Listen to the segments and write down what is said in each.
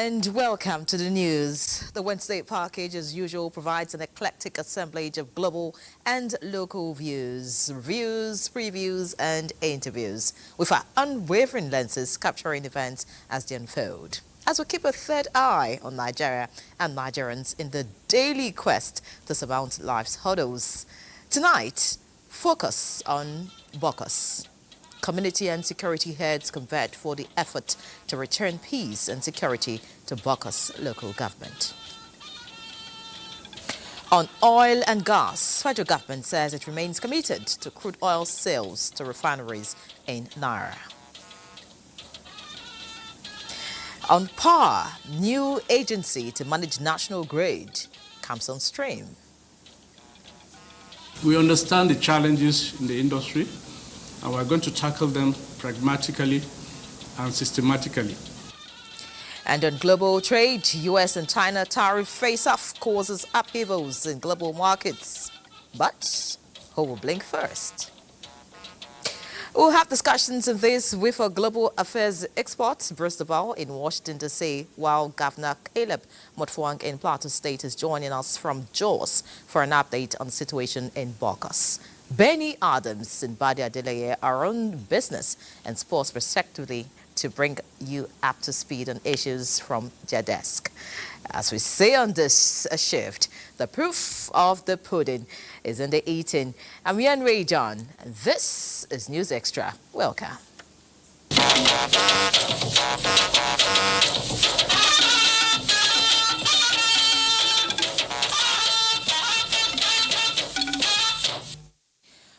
And welcome to the news. The Wednesday package, as usual, provides an eclectic assemblage of global and local views, reviews, previews, and interviews, with our unwavering lenses capturing events as they unfold. As we keep a third eye on Nigeria and Nigerians in the daily quest to surmount life's hurdles. Tonight, focus on Bokkos. Community and security heads converge for the effort to return peace and security to Bokkos local government. On oil and gas, federal government says it remains committed to crude oil sales to refineries in Naira. On power, new agency to manage national grid comes on stream. We understand the challenges in the industry, and we're going to tackle them pragmatically and systematically. And on global trade, U.S. and China tariff face-off causes upheavals in global markets. But who will blink first? We'll have discussions of this with our global affairs expert, Bruce Duvall in Washington, D.C., while Governor Caleb Mutfwang in Plateau State is joining us from Jos for an update on the situation in Bokkos. Benny Adams and Badi Adeleye are on business and sports respectively to bring you up to speed on issues from their desk. As we say on this shift, the proof of the pudding is in the eating. I'm Ian Ray John, and this is News Extra. Welcome.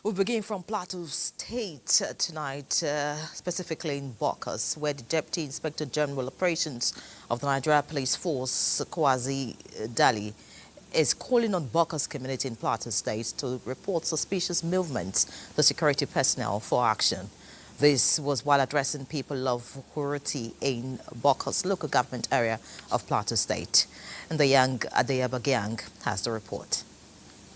We begin from Plateau State tonight, specifically in Bokkos, where the Deputy Inspector General Operations of the Nigeria Police Force, Kwazi Dali, is calling on Bokkos community in Plateau State to report suspicious movements to security personnel for action. This was while addressing people of Huruti in Bokkos local government area of Plateau State. And the young Adeyaba gang has the report.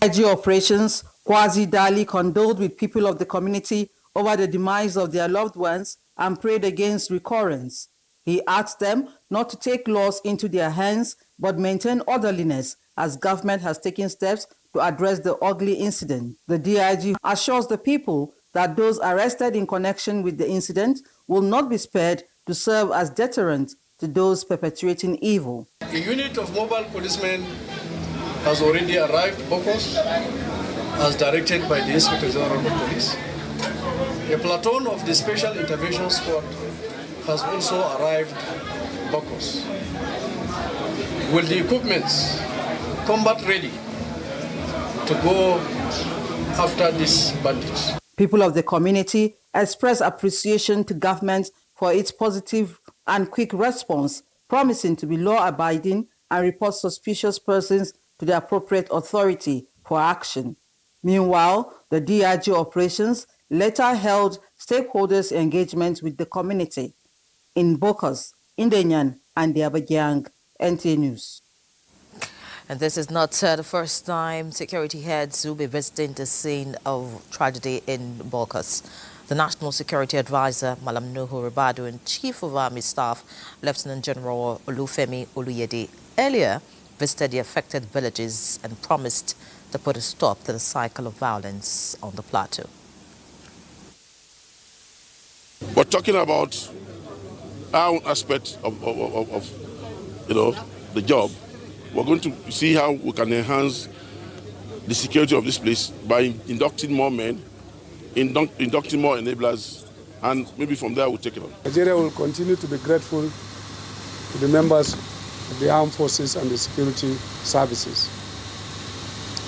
IG operations, Kwazi Dali condoled with people of the community over the demise of their loved ones and prayed against recurrence. He asked them not to take laws into their hands but maintain orderliness as government has taken steps to address the ugly incident. The DIG assures the people that those arrested in connection with the incident will not be spared to serve as deterrent to those perpetuating evil. A unit of mobile policemen has already arrived Bokkos, as directed by the Inspector General of Police. A platoon of the Special Intervention Squad has also arrived Bokkos with the equipments combat ready to go after these bandits. People of the community express appreciation to government for its positive and quick response, promising to be law-abiding and report suspicious persons to the appropriate authority for action. Meanwhile, the DIG operations later held stakeholders' engagement with the community in Bokkos, Indenyan, and the Abuja, NTA News. And this is not the first time security heads will be visiting the scene of tragedy in Bokkos. The National Security Advisor, Malam Nuhu Ribadu, and Chief of Army Staff, Lieutenant General Olufemi Oluyede, earlier visited the affected villages and promised to put a stop to the cycle of violence on the plateau. We're talking about our aspect of the job. We're going to see how we can enhance the security of this place by inducting more men, inducting more enablers, and maybe from there we'll take it on. Nigeria will continue to be grateful to the members of the armed forces and the security services.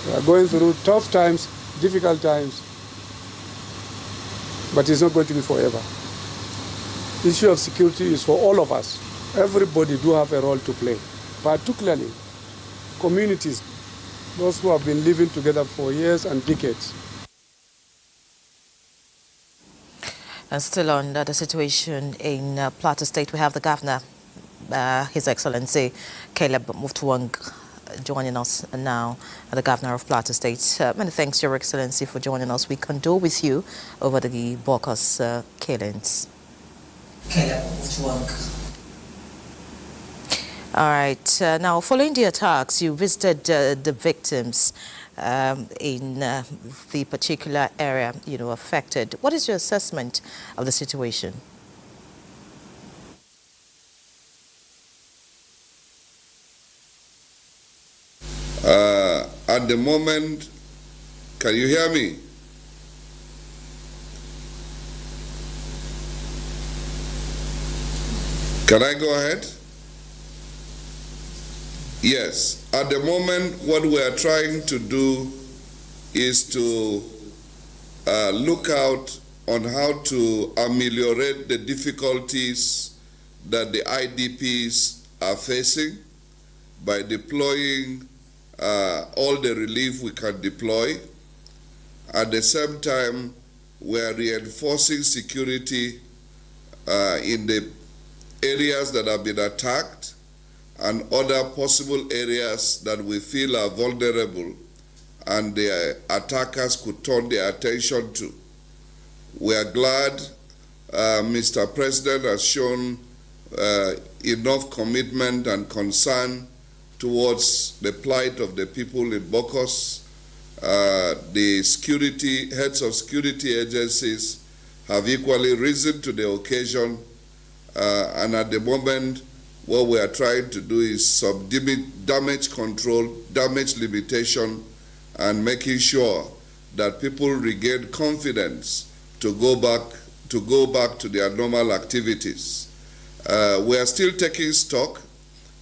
We are going through tough times, difficult times, but it's not going to be forever. The issue of security is for all of us. Everybody do have a role to play, particularly communities, those who have been living together for years and decades. And still on the situation in Plateau State, we have the governor, His Excellency Caleb Mutfwang, joining us now, the governor of Plateau State. Many thanks, Your Excellency, for joining us. We condole with you over the Bokkos killings. Caleb Mutfwang. All right. Now, following the attacks, you visited the victims in the particular area, affected. What is your assessment of the situation? At the moment, can you hear me? Can I go ahead? Yes. At the moment, what we are trying to do is to look out on how to ameliorate the difficulties that the IDPs are facing by deploying all the relief we can deploy. At the same time, we are reinforcing security in the areas that have been attacked and other possible areas that we feel are vulnerable and the attackers could turn their attention to. We are glad Mr. President has shown enough commitment and concern towards the plight of the people in Bokkos. The heads of security agencies have equally risen to the occasion, and at the moment, what we are trying to do is damage control, damage limitation, and making sure that people regain confidence to go back to their normal activities. We are still taking stock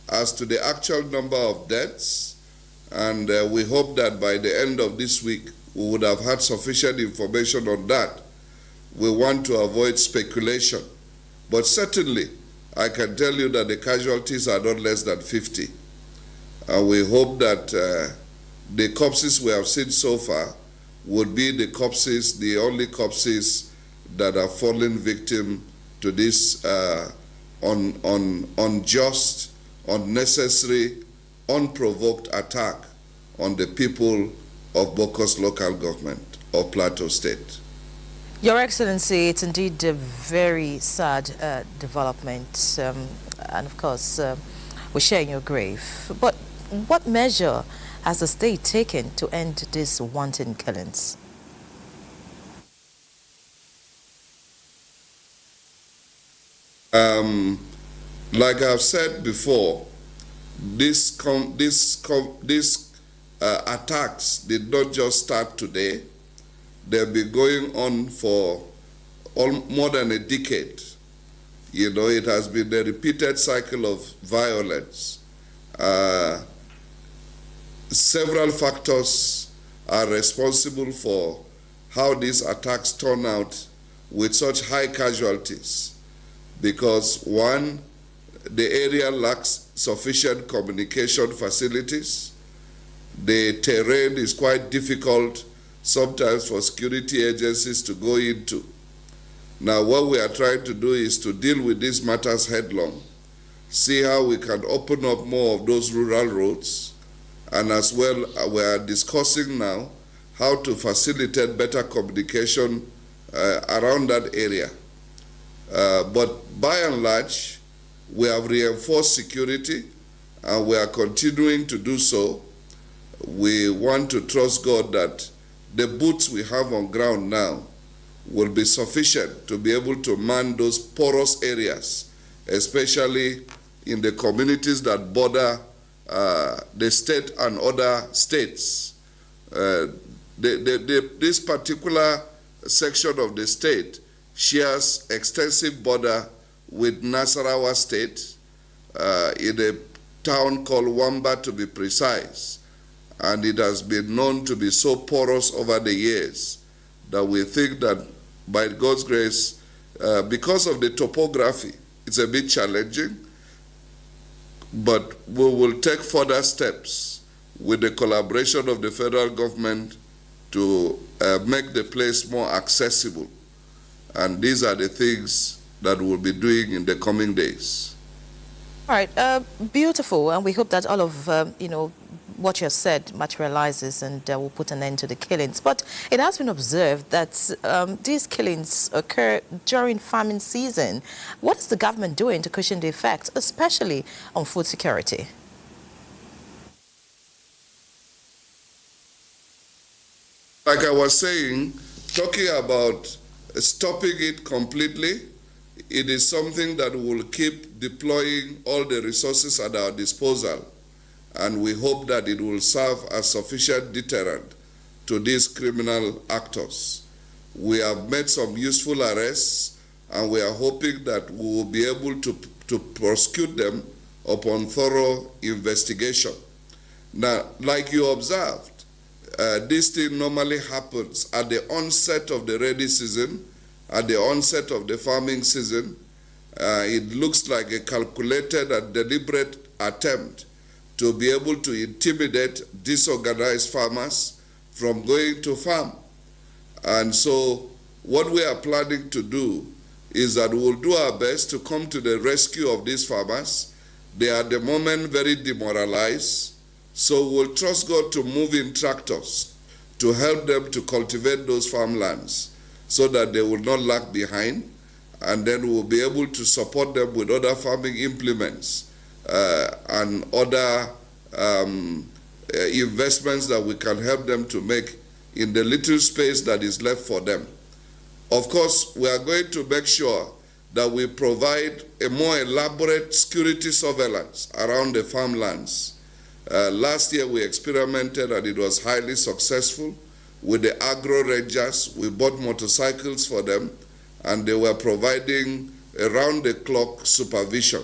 as to the actual number of deaths, and we hope that by the end of this week we would have had sufficient information on that. We want to avoid speculation, but certainly I can tell you that the casualties are not less than 50. And we hope that the corpses we have seen so far would be the only corpses that have fallen victim to this unjust, unnecessary, unprovoked attack on the people of Bokkos local government of Plateau State. Your Excellency, it's indeed a very sad development, and of course, we're sharing your grief. But what measure has the state taken to end these wanton killings? Like I've said before, these attacks did not just start today. They've been going on for more than a decade. It has been a repeated cycle of violence. Several factors are responsible for how these attacks turn out with such high casualties. Because one, the area lacks sufficient communication facilities. The terrain is quite difficult sometimes for security agencies to go into. Now, what we are trying to do is to deal with these matters headlong, see how we can open up more of those rural roads, and as well, we are discussing now how to facilitate better communication around that area. But by and large, we have reinforced security, and we are continuing to do so. We want to trust God that the boots we have on ground now will be sufficient to be able to man those porous areas, especially in the communities that border the state and other states. This particular section of the state shares extensive border with Nasarawa State in a town called Wamba, to be precise. And it has been known to be so porous over the years that we think that by God's grace, because of the topography, it's a bit challenging, but we will take further steps with the collaboration of the federal government to make the place more accessible. And these are the things that we'll be doing in the coming days. All right, beautiful, and we hope that all of what you have said materializes and will put an end to the killings. But it has been observed that these killings occur during famine season. What is the government doing to cushion the effects, especially on food security? Like I was saying, talking about stopping it completely, it is something that will keep deploying all the resources at our disposal, and we hope that it will serve as sufficient deterrent to these criminal actors. We have made some useful arrests, and we are hoping that we will be able to prosecute them upon thorough investigation. Now, like you observed, this thing normally happens at the onset of the rainy season, at the onset of the farming season. It looks like a calculated and deliberate attempt to be able to intimidate disorganized farmers from going to farm. And so what we are planning to do is that we'll do our best to come to the rescue of these farmers. They are at the moment very demoralized. So we'll trust God to move in tractors to help them to cultivate those farmlands so that they will not lag behind, and then we'll be able to support them with other farming implements and other investments that we can help them to make in the little space that is left for them. Of course, we are going to make sure that we provide a more elaborate security surveillance around the farmlands. Last year we experimented and it was highly successful with the agro rangers. We bought motorcycles for them and they were providing around-the-clock supervision.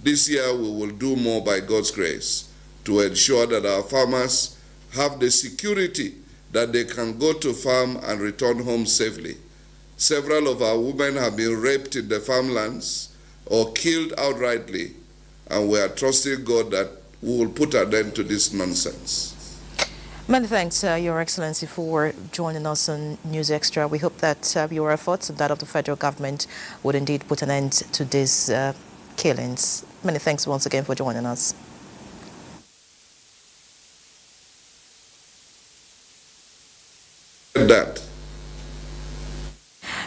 This year we will do more by God's grace to ensure that our farmers have the security that they can go to farm and return home safely. Several of our women have been raped in the farmlands or killed outrightly, and we are trusting God that we will put an end to this nonsense. Many thanks, Your Excellency, for joining us on News Extra. We hope that your efforts and that of the federal government would indeed put an end to these killings. Many thanks once again for joining us. That.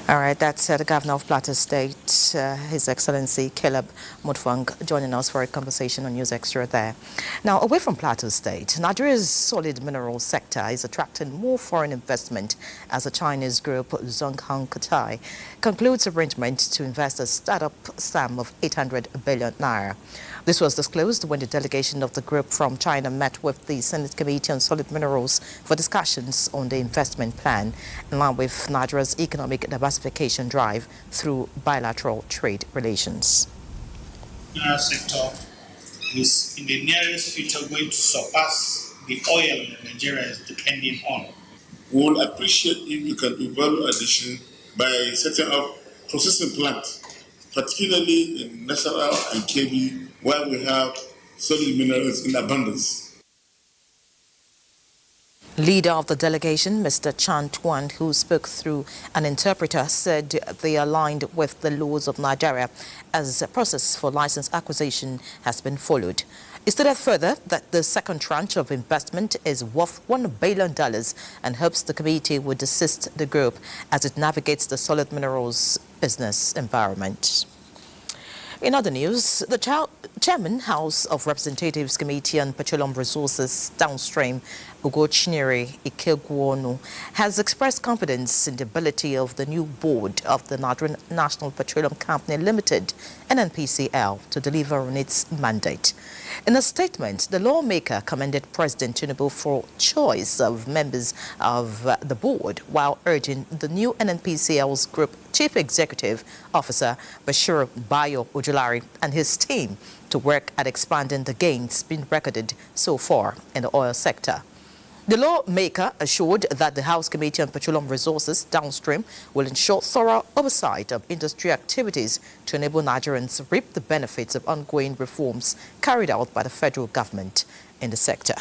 All right, that's the Governor of Plateau State, His Excellency Caleb Mutfwang, joining us for a conversation on News Extra there. Now, away from Plateau State, Nigeria's solid mineral sector is attracting more foreign investment as the Chinese group Zhonghang Katai concludes arrangement to invest a startup sum of 800 billion naira. This was disclosed when the delegation of the group from China met with the Senate Committee on Solid Minerals for discussions on the investment plan, in line with Nigeria's economic diversification drive through bilateral trade relations. The mineral sector is in the nearest future going to surpass the oil that Nigeria is depending on. We will appreciate if you can do value addition by setting up processing plants, particularly in Nasarawa and Kebbi, where we have solid minerals in abundance. Leader of the delegation, Mr. Chan Tuan, who spoke through an interpreter, said they are aligned with the laws of Nigeria as a process for license acquisition has been followed. He stated further that the second tranche of investment is worth $1 billion and hopes the committee would assist the group as it navigates the solid minerals business environment. In other news, the Chairman, House of Representatives Committee on Petroleum Resources Downstream, Ugochinyere Ikegwonu, has expressed confidence in the ability of the new board of the Nigerian National Petroleum Company Limited, NNPCL, to deliver on its mandate. In a statement, the lawmaker commended President Tinubu for choice of members of the board, while urging the new NNPCL's Group Chief Executive Officer Bashir Bayo Ojulari and his team to work at expanding the gains being recorded so far in the oil sector. The lawmaker assured that the House Committee on Petroleum Resources Downstream will ensure thorough oversight of industry activities to enable Nigerians to reap the benefits of ongoing reforms carried out by the federal government in the sector.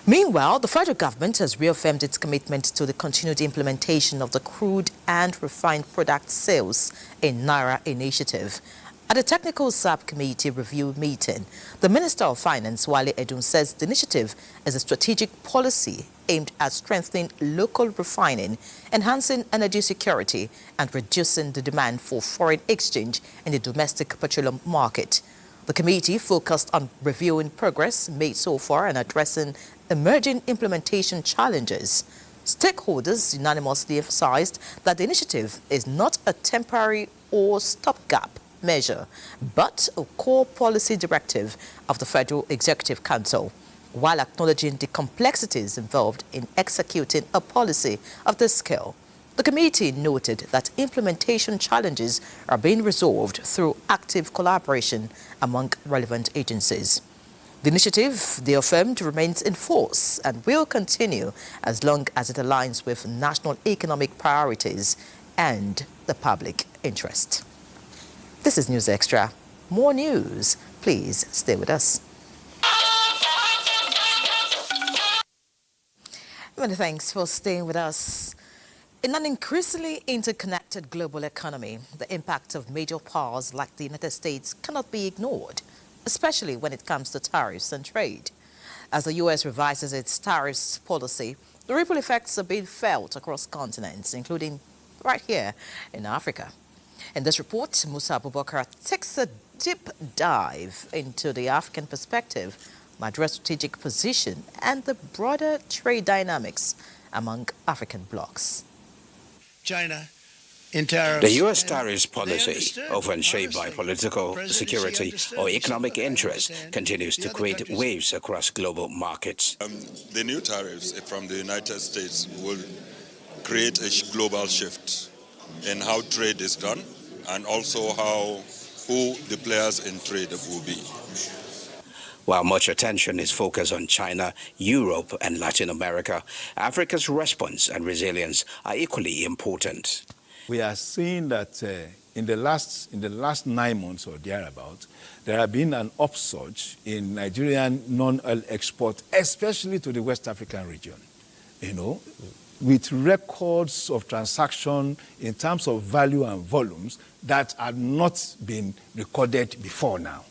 Meanwhile, the federal government has reaffirmed its commitment to the continued implementation of the crude and refined product sales in Naira initiative. At a technical subcommittee review meeting, the Minister of Finance, Wale Edun, says the initiative is a strategic policy aimed at strengthening local refining, enhancing energy security, and reducing the demand for foreign exchange in the domestic petroleum market. The committee focused on reviewing progress made so far and addressing emerging implementation challenges. Stakeholders unanimously emphasized that the initiative is not a temporary or stopgap measure, but a core policy directive of the Federal Executive Council, while acknowledging the complexities involved in executing a policy of this scale. The committee noted that implementation challenges are being resolved through active collaboration among relevant agencies. The initiative, they affirmed, remains in force and will continue as long as it aligns with national economic priorities and the public interest. This is News Extra. More news. Please stay with us. Many thanks for staying with us. In an increasingly interconnected global economy, the impact of major powers like the United States cannot be ignored, especially when it comes to tariffs and trade. As the U.S. revises its tariffs policy, the ripple effects are being felt across continents, including right here in Africa. In this report, Musa Abubakar takes a deep dive into the African perspective, Nigeria's strategic position, and the broader trade dynamics among African blocs. China in tariffs. The U.S. tariffs policy, often shaped by political, security, or economic interests, continues to create waves across global markets. The new tariffs from the United States will create a global shift in how trade is done and also who the players in trade will be. While much attention is focused on China, Europe, and Latin America, Africa's response and resilience are equally important. We are seeing that in the last 9 months or thereabout, there have been an upsurge in Nigerian non-oil export, especially to the West African region. With records of transaction in terms of value and volumes that had not been recorded before now.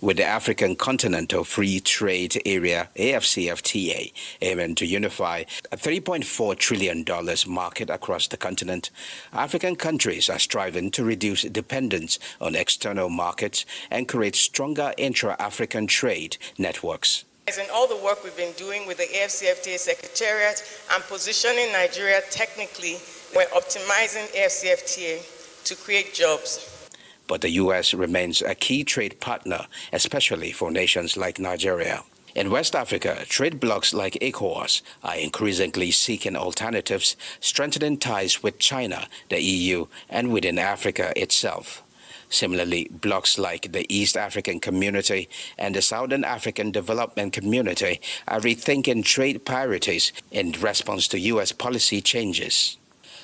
With the African Continental Free Trade Area, AFCFTA, aiming to unify a $3.4 trillion market across the continent, African countries are striving to reduce dependence on external markets and create stronger intra-African trade networks. In all the work we've been doing with the AFCFTA Secretariat and positioning Nigeria technically, we're optimizing AFCFTA to create jobs. But the U.S. remains a key trade partner, especially for nations like Nigeria. In West Africa, trade blocs like ECOWAS are increasingly seeking alternatives, strengthening ties with China, the EU, and within Africa itself. Similarly, blocs like the East African Community and the Southern African Development Community are rethinking trade priorities in response to U.S. policy changes.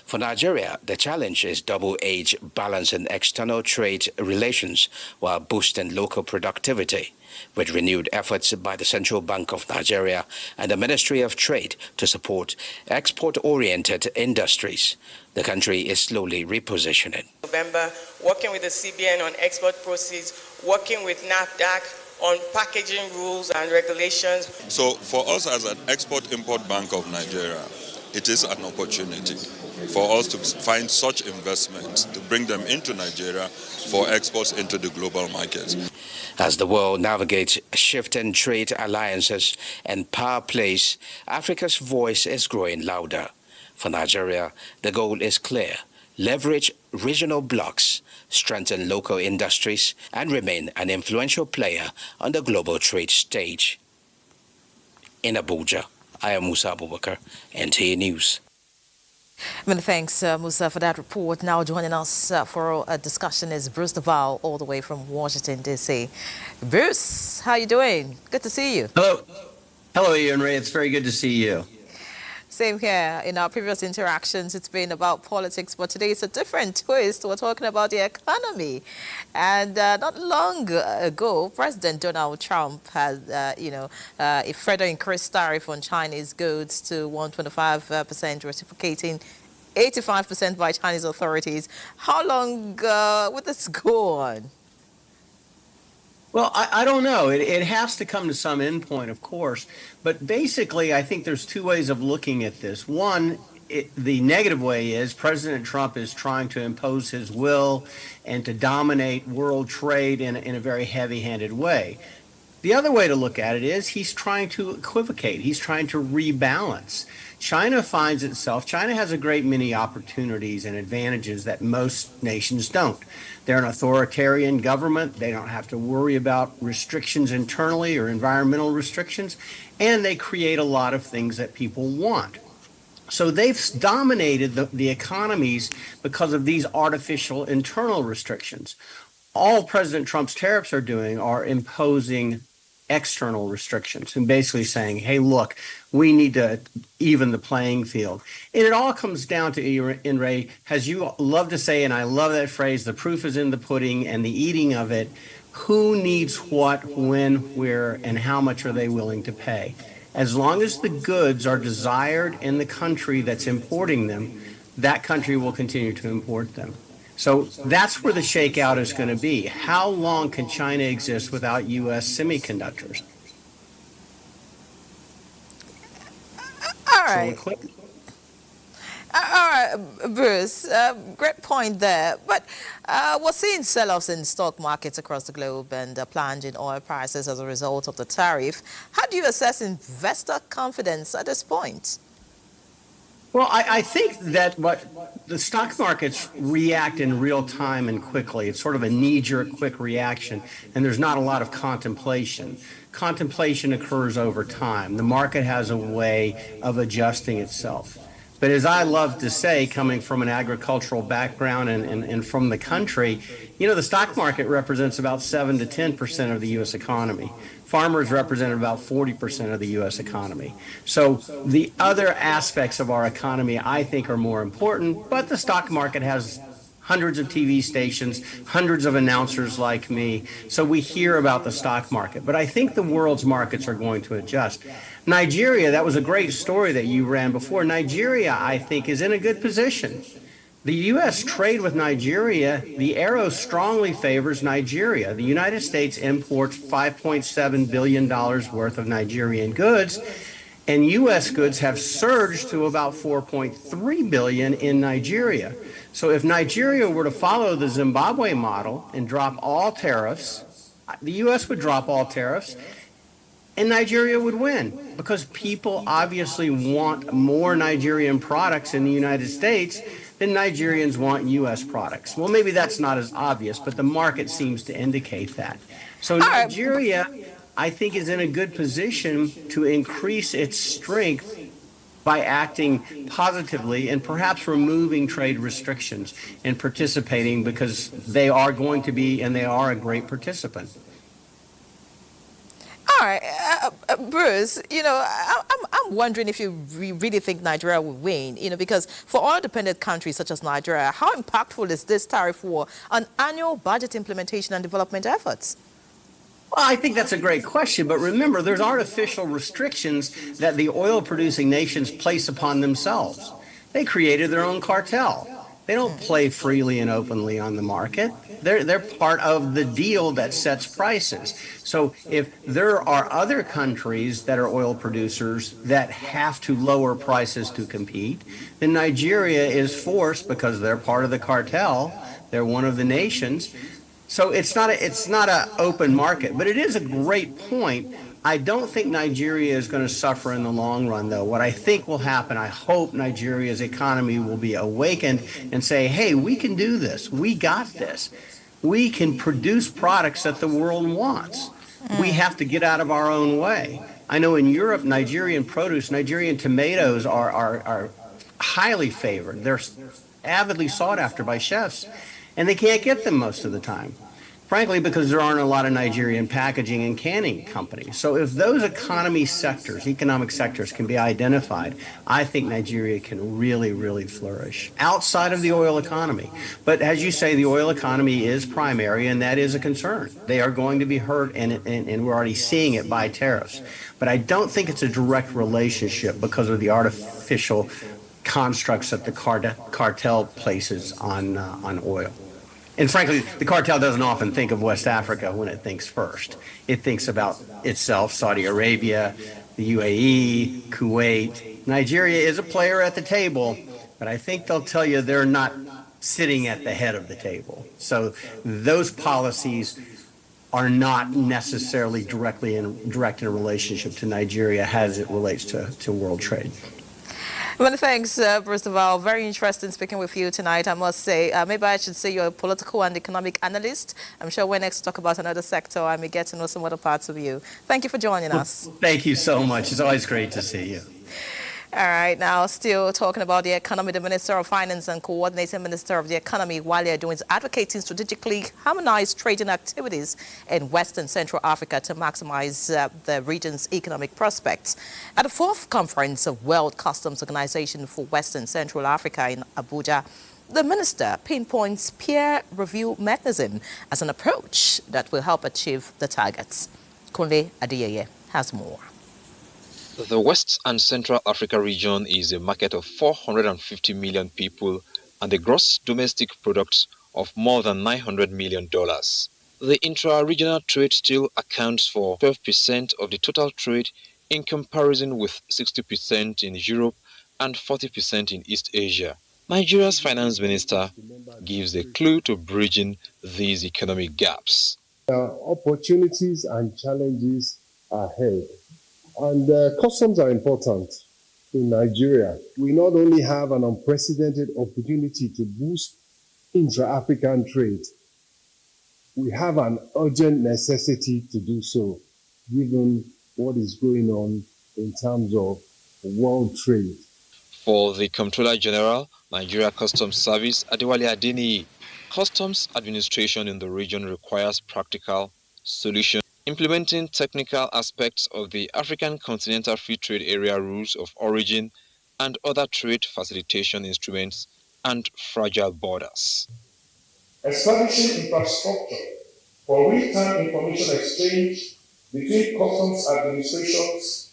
For Nigeria, the challenge is double-edged, balancing external trade relations while boosting local productivity, with renewed efforts by the Central Bank of Nigeria and the Ministry of Trade to support export-oriented industries. The country is slowly repositioning. November, working with the CBN on export proceeds, working with NAFDAC on packaging rules and regulations. So for us as an Export-Import Bank of Nigeria, it is an opportunity for us to find such investments, to bring them into Nigeria for exports into the global market. As the world navigates shifting trade alliances and power plays, Africa's voice is growing louder. For Nigeria, the goal is clear: leverage regional blocs, strengthen local industries, and remain an influential player on the global trade stage. In Abuja, I am Musa Abubakar, NTA News. Many thanks, Musa, for that report. Now joining us for a discussion is Bruce Duval, all the way from Washington, D.C. Bruce, how you doing? Good to see you. Hello. Hello, Ian Ray. It's very good to see you. Same here. In our previous interactions, it's been about politics, but today it's a different twist. We're talking about the economy. And not long ago, President Donald Trump has, a further increased tariff on Chinese goods to 125%, reciprocating 85% by Chinese authorities. How long would this go on? Well, I don't know. It has to come to some endpoint, of course. But basically, I think there's two ways of looking at this. One, the negative way is President Trump is trying to impose his will and to dominate world trade in a very heavy-handed way. The other way to look at it is he's trying to equivocate. He's trying to rebalance. China has a great many opportunities and advantages that most nations don't. They're an authoritarian government. They don't have to worry about restrictions internally or environmental restrictions, and they create a lot of things that people want. So they've dominated the economies because of these artificial internal restrictions. All President Trump's tariffs are doing are imposing external restrictions and basically saying, hey, look, we need to even the playing field. And it all comes down to, Ray, as you love to say, and I love that phrase, the proof is in the pudding and the eating of it. Who needs what, when, where, and how much are they willing to pay? As long as the goods are desired in the country that's importing them, that country will continue to import them. So that's where the shakeout is going to be. How long can China exist without U.S. semiconductors? All right. All right, Bruce, great point there. But we're seeing sell-offs in stock markets across the globe and a plunge in oil prices as a result of the tariff. How do you assess investor confidence at this point? Well, I think that what the stock markets react in real time and quickly. It's sort of a knee-jerk quick reaction, and there's not a lot of contemplation. Contemplation occurs over time. The market has a way of adjusting itself. But as I love to say, coming from an agricultural background and from the country, the stock market represents about 7 to 10% of the U.S. economy. Farmers represent about 40% of the U.S. economy. So the other aspects of our economy, I think, are more important, but the stock market has hundreds of TV stations, hundreds of announcers like me, so we hear about the stock market. But I think the world's markets are going to adjust. Nigeria, that was a great story that you ran before. Nigeria, I think, is in a good position. The U.S. trade with Nigeria, the arrow strongly favors Nigeria. The United States imports $5.7 billion worth of Nigerian goods, and U.S. goods have surged to about $4.3 billion in Nigeria. So if Nigeria were to follow the Zimbabwe model and drop all tariffs, the U.S. would drop all tariffs, and Nigeria would win because people obviously want more Nigerian products in the United States than Nigerians want U.S. products. Well, maybe that's not as obvious, but the market seems to indicate that. So Nigeria, I think, is in a good position to increase its strength by acting positively and perhaps removing trade restrictions and participating because they are going to be and they are a great participant. All right, Bruce, I'm wondering if you really think Nigeria will win, because for oil-dependent countries such as Nigeria, how impactful is this tariff war on annual budget implementation and development efforts? Well, I think that's a great question, but remember, there's artificial restrictions that the oil-producing nations place upon themselves. They created their own cartel. They don't play freely and openly on the market. They're part of the deal that sets prices. So if there are other countries that are oil producers that have to lower prices to compete, then Nigeria is forced, because they're part of the cartel, they're one of the nations. So it's not an open market, but it is a great point. I don't think Nigeria is going to suffer in the long run, though. What I think will happen, I hope Nigeria's economy will be awakened and say, hey, we can do this. We got this. We can produce products that the world wants. We have to get out of our own way. I know in Europe, Nigerian produce, Nigerian tomatoes are highly favored. They're avidly sought after by chefs, and they can't get them most of the time. Frankly, because there aren't a lot of Nigerian packaging and canning companies. So if those economic sectors can be identified, I think Nigeria can really, really flourish outside of the oil economy. But as you say, the oil economy is primary, and that is a concern. They are going to be hurt, and we're already seeing it by tariffs. But I don't think it's a direct relationship because of the artificial constructs that the cartel places on oil. And frankly, the cartel doesn't often think of West Africa when it thinks first. It thinks about itself, Saudi Arabia, the UAE, Kuwait. Nigeria is a player at the table, but I think they'll tell you they're not sitting at the head of the table. So those policies are not necessarily direct in a relationship to Nigeria as it relates to world trade. Many thanks, first of all. Very interesting speaking with you tonight, I must say. Maybe I should say you're a political and economic analyst. I'm sure when next talk about another sector, I may get to know some other parts of you. Thank you for joining us. Thank you so much. It's always great to see you. All right, now still talking about the economy, the Minister of Finance and Coordinating Minister of the Economy, Wale Edun, is advocating strategically harmonized trading activities in West and Central Africa to maximize the region's economic prospects. At the 4th Conference of World Customs Organization for West and Central Africa in Abuja, the minister pinpoints peer review mechanism as an approach that will help achieve the targets. Kunle Adeyeye has more. The West and Central Africa region is a market of 450 million people and a gross domestic product of more than $900 million. The intra-regional trade still accounts for 12% of the total trade in comparison with 60% in Europe and 40% in East Asia. Nigeria's finance minister gives a clue to bridging these economic gaps. Opportunities and challenges ahead. And customs are important in Nigeria. We not only have an unprecedented opportunity to boost intra-African trade, we have an urgent necessity to do so, given what is going on in terms of world trade. For the Comptroller General, Nigeria Customs Service, Adewale Adeniyi, customs administration in the region requires practical solutions, implementing technical aspects of the African Continental Free Trade Area Rules of Origin and other trade facilitation instruments and fragile borders. Establishing infrastructure for real-time information exchange between customs administrations,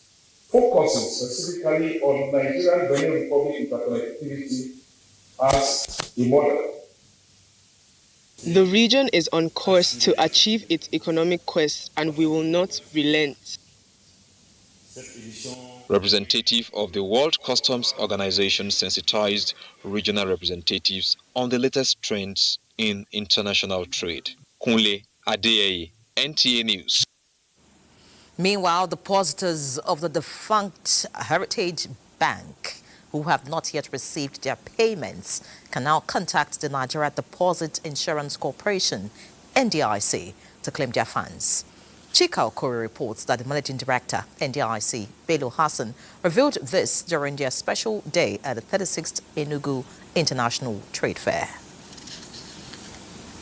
focusing specifically on Nigerian-Benin Republic interconnectivity as a model. The region is on course to achieve its economic quest, and we will not relent. Representative of the World Customs Organization sensitized regional representatives on the latest trends in international trade. Kunle Adeyeye, NTA News. Meanwhile, depositors of the defunct Heritage Bank who have not yet received their payments can now contact the Nigeria Deposit Insurance Corporation, NDIC, to claim their funds. Chika Okori reports that the Managing Director, NDIC, Bello Hassan, revealed this during their special day at the 36th Enugu International Trade Fair.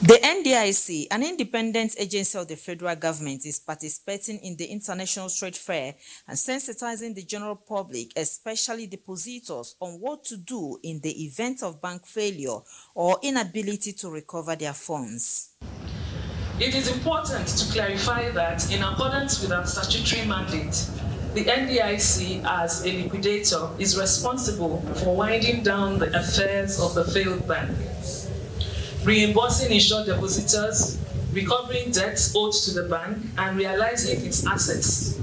The NDIC, an independent agency of the federal government, is participating in the International Trade Fair and sensitizing the general public, especially depositors, on what to do in the event of bank failure or inability to recover their funds. It is important to clarify that in accordance with our statutory mandate, the NDIC as a liquidator is responsible for winding down the affairs of the failed bank, reimbursing insured depositors, recovering debts owed to the bank, and realizing its assets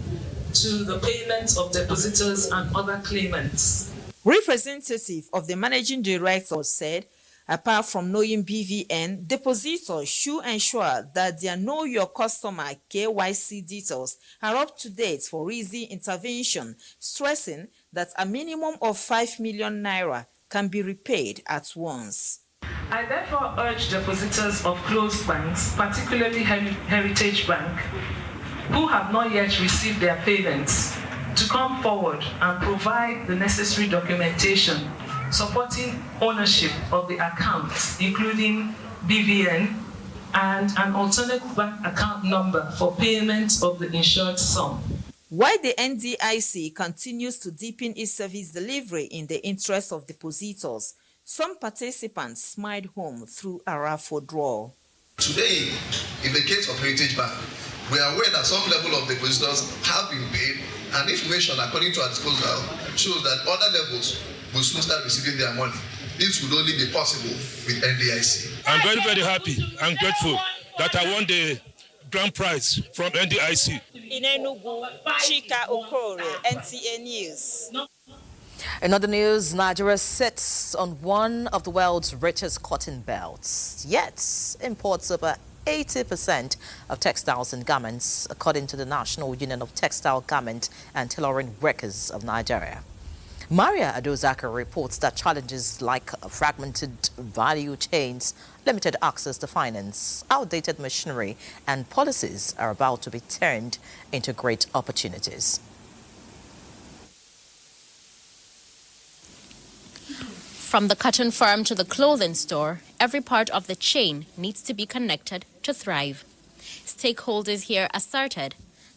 to the payment of depositors and other claimants. Representative of the managing director said, apart from knowing BVN, depositors should ensure that their Know Your Customer KYC details are up to date for easy intervention, stressing that a minimum of 5 million naira can be repaid at once. I therefore urge depositors of closed banks, particularly Heritage Bank, who have not yet received their payments, to come forward and provide the necessary documentation supporting ownership of the accounts, including BVN and an alternate bank account number for payment of the insured sum. While the NDIC continues to deepen its service delivery in the interest of depositors, some participants smiled home through a raffle draw. Today, in the case of Heritage Bank, we are aware that some level of depositors have been paid, and information according to our disposal shows that other levels will soon start receiving their money. This would only be possible with NDIC. I'm very, very happy and grateful that I won the grand prize from NDIC. In Enugu, Chika Okoro, NTA News. In other news, Nigeria sits on one of the world's richest cotton belts, yet imports over 80% of textiles and garments, according to the National Union of Textile, Garment and Tailoring Workers of Nigeria. Maria Adozaka reports that challenges like fragmented value chains, limited access to finance, outdated machinery, and policies are about to be turned into great opportunities. From the cotton farm to the clothing store, every part of the chain needs to be connected to thrive. Stakeholders here asserted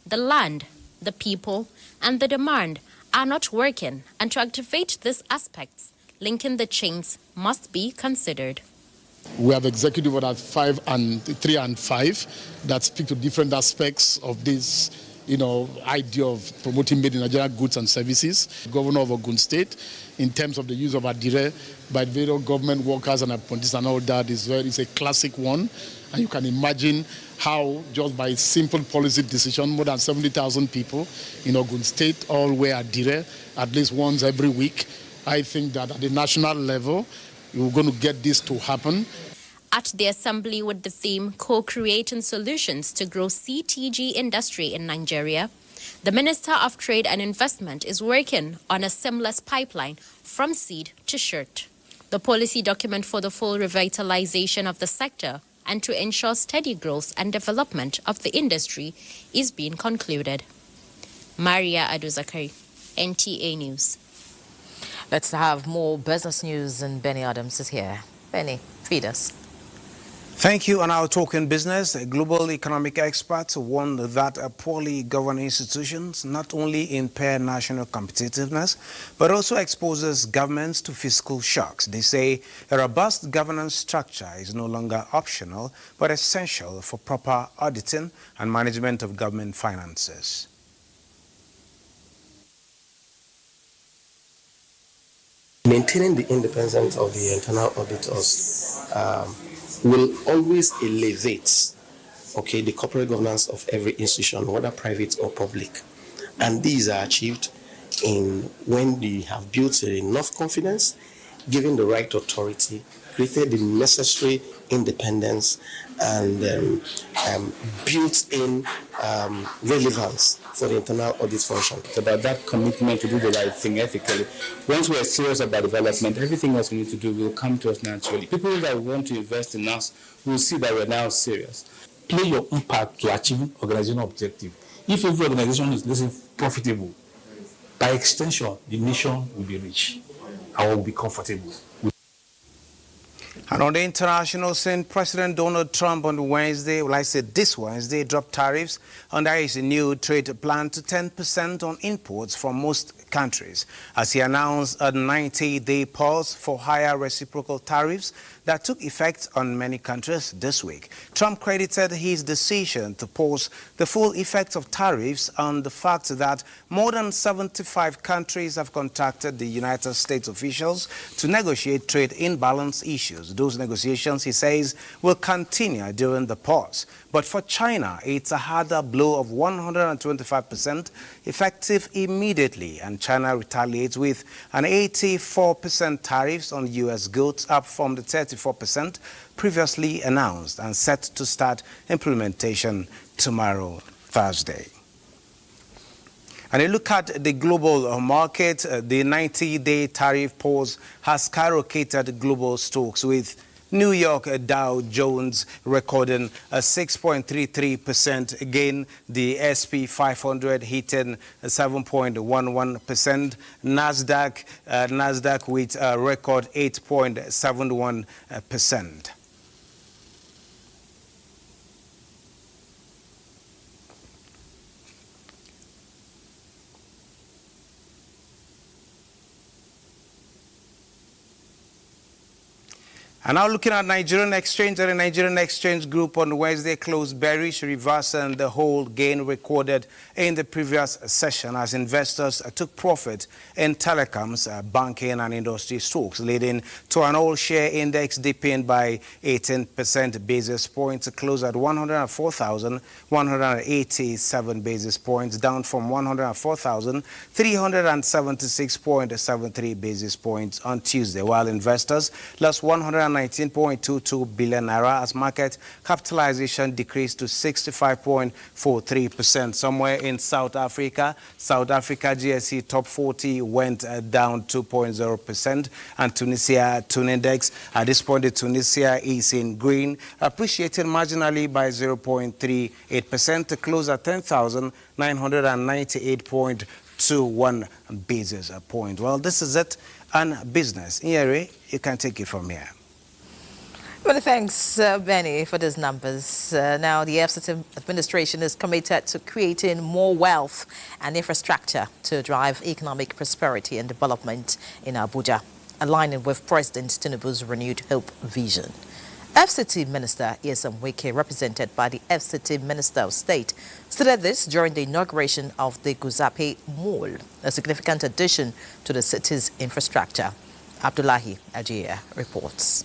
the land, the people, and the demand are not working, and to activate these aspects, linking the chains must be considered. We have Executive Order 3 and 5 that speak to different aspects of this, idea of promoting made in Nigeria goods and services. Governor of Ogun State, in terms of the use of adire by various government workers and apprentices and all that, is a classic one. And you can imagine how just by simple policy decision, more than 70,000 people in Ogun State all wear adire at least once every week. I think that at the national level, we're going to get this to happen. At the assembly with the theme Co-Creating Solutions to Grow CTG Industry in Nigeria, the Minister of Trade and Investment is working on a seamless pipeline from seed to shirt. The policy document for the full revitalization of the sector and to ensure steady growth and development of the industry is being concluded. Maria Aduzakari, NTA News. Let's have more business news, and Benny Adams is here. Benny, feed us. Thank you. On our Talking Business, global economic experts warn that poorly governed institutions not only impair national competitiveness, but also exposes governments to fiscal shocks. They say a robust governance structure is no longer optional, but essential for proper auditing and management of government finances. Maintaining the independence of the internal auditors will always elevate, the corporate governance of every institution, whether private or public. And these are achieved when they have built enough confidence, given the right authority, created the necessary independence, and built in relevance for the internal audit function. It's about that commitment to do the right thing ethically. Once we're serious about development, everything else we need to do will come to us naturally. People that want to invest in us will see that we're now serious. Play your impact to achieve organizational objective. If every organization is profitable, by extension, the nation will be rich and will be comfortable. And on the international scene, President Donald Trump on Wednesday, this Wednesday, dropped tariffs under his new trade plan to 10% on imports from most countries, as he announced a 90-day pause for higher reciprocal tariffs that took effect on many countries this week. Trump credited his decision to pause the full effect of tariffs on the fact that more than 75 countries have contacted the United States officials to negotiate trade imbalance issues. Those negotiations, he says, will continue during the pause. But for China, it's a harder blow of 125% effective immediately, and China retaliates with an 84% tariffs on U.S. goods, up from the 34% previously announced and set to start implementation tomorrow, Thursday. And a look at the global market, the 90-day tariff pause has skyrocketed global stocks, with New York Dow Jones recording a 6.33% gain, the SP 500 hitting 7.11%, Nasdaq with a record 8.71%. And now looking at Nigerian exchange, the Nigerian exchange group on Wednesday closed bearish, reversing the whole gain recorded in the previous session as investors took profit in telecoms, banking and industry stocks, leading to an all-share index dipping by 18% basis points to close at 104,187 basis points, down from 104,376.73 basis points on Tuesday, while investors lost 119.22 billion naira as market capitalization decreased to 65.43%. Somewhere in South Africa GSE top 40 went down 2.0%, and Tunisia Tune Index at this point, Tunisia is in green, appreciating marginally by 0.38% to close at 10,998.21 basis point. Well, this is it on business. Nyeri, you can take it from here. Many thanks, Benny, for these numbers. Now, the FCT administration is committed to creating more wealth and infrastructure to drive economic prosperity and development in Abuja, aligning with President Tinubu's renewed hope vision. FCT Minister Nyesom Wike, represented by the FCT Minister of State, stated this during the inauguration of the Guzape Mall, a significant addition to the city's infrastructure. Abdullahi Ajia reports.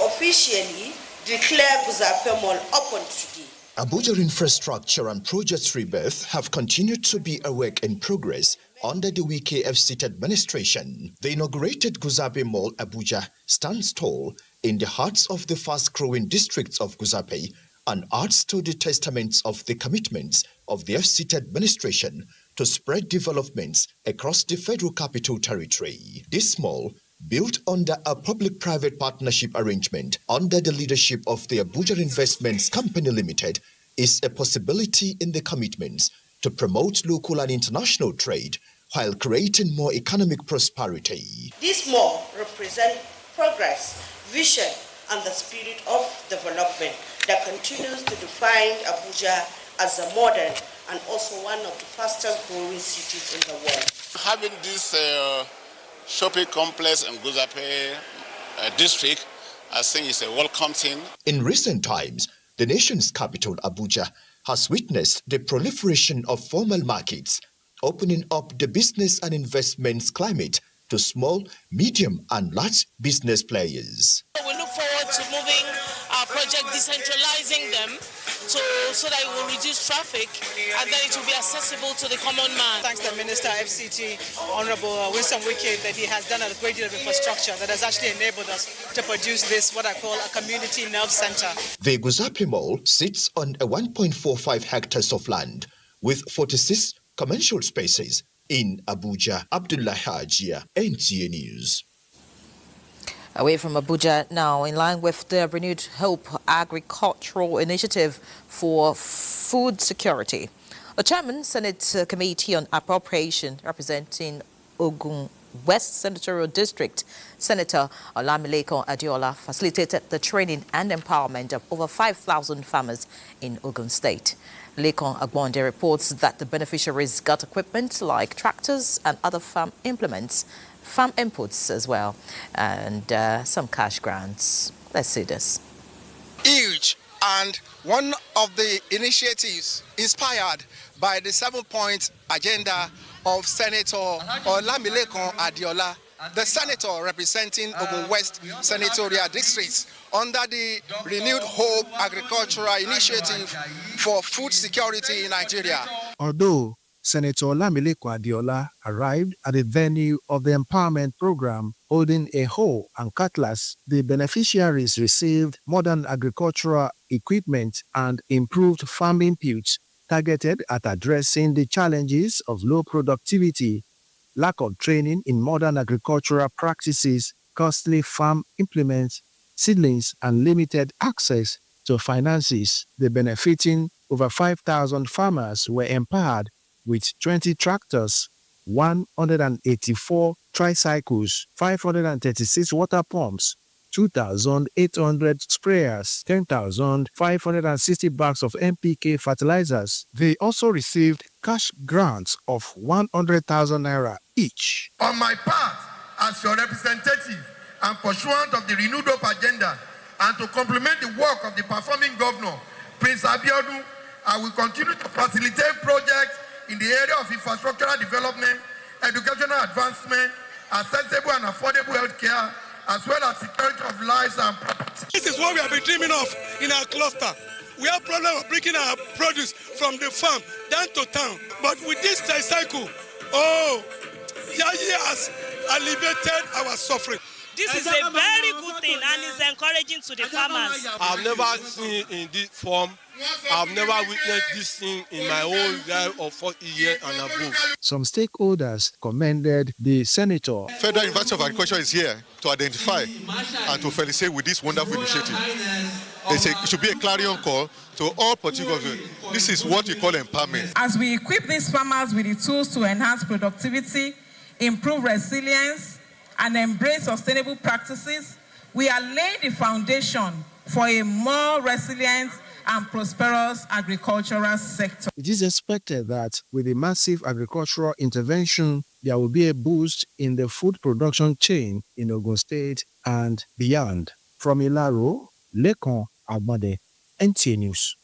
Officially declare Guzape Mall open today. Abuja infrastructure and projects rebirth have continued to be a work in progress under the Wike FCT administration. The inaugurated Guzape Mall Abuja stands tall in the hearts of the fast-growing districts of Guzape and adds to the testaments of the commitments of the FCT administration to spread developments across the Federal Capital Territory. This mall, built under a public-private partnership arrangement under the leadership of the Abuja Investments Company Limited, is a possibility in the commitments to promote local and international trade while creating more economic prosperity. This mall represents progress, vision, and the spirit of development that continues to define Abuja as a modern and also one of the fastest growing cities in the world. Having this shopping complex in Guzape district, I think is a welcome thing. In recent times, the nation's capital, Abuja, has witnessed the proliferation of formal markets, opening up the business and investments climate to small, medium, and large business players. We look forward to moving our project, decentralizing them, so that it will reduce traffic and then it will be accessible to the common man. Thanks to the Minister FCT, Honorable Nyesom Wike, that he has done a great deal of infrastructure that has actually enabled us to produce this, what I call a community nerve center. The Guzape Mall sits on a 1.45 hectares of land with 46 commercial spaces in Abuja. Abdullah Hajia, NTA News. Away from Abuja now, in line with the Renewed Hope Agricultural Initiative for Food Security, the Chairman Senate Committee on Appropriation representing Ogun West Senatorial District, Senator Olamileko Adiola, facilitated the training and empowerment of over 5,000 farmers in Ogun State. Lekon Agbonde reports that the beneficiaries got equipment like tractors and other farm implements, farm inputs as well, and some cash grants. Let's see this. Huge, and one of the initiatives inspired by the 7-point agenda of Senator Olamileko Adiola, the senator representing Ogun West Senatorial District, under the Renewed Hope Agricultural Initiative for Food Security in Nigeria. Although Senator Olamileko Adiola arrived at the venue of the empowerment program holding a hoe and cutlass, the beneficiaries received modern agricultural equipment and improved farm inputs targeted at addressing the challenges of low productivity, lack of training in modern agricultural practices, costly farm implements, seedlings, and limited access to finances. The benefiting over 5,000 farmers were empowered with 20 tractors, 184 tricycles, 536 water pumps, 2,800 sprayers, 10,560 bags of NPK fertilizers. They also received cash grants of 100,000 naira each. On my part, as your representative, and pursuant of the renewed hope agenda, and to complement the work of the performing governor, Prince Abiodun, I will continue to facilitate projects in the area of infrastructural development, educational advancement, accessible and affordable healthcare, as well as security of lives and property. This is what we have been dreaming of in our cluster. We have problem of bringing our produce from the farm down to town. But with this tricycle, Yayi has alleviated our suffering. This is a very good thing and is encouraging to the farmers. I've never seen in this form. I've never witnessed this thing in my whole life of 40 years and above. Some stakeholders commended the senator. Federal University of Agriculture is here to identify and to felicitate with this wonderful initiative. It should be a clarion call to all political government. This is what we call empowerment. As we equip these farmers with the tools to enhance productivity, improve resilience, and embrace sustainable practices, we are laying the foundation for a more resilient and prosperous agricultural sector. It is expected that with the massive agricultural intervention, there will be a boost in the food production chain in Ogun State and beyond. From Ilaro, Lekon Abade, NTA News.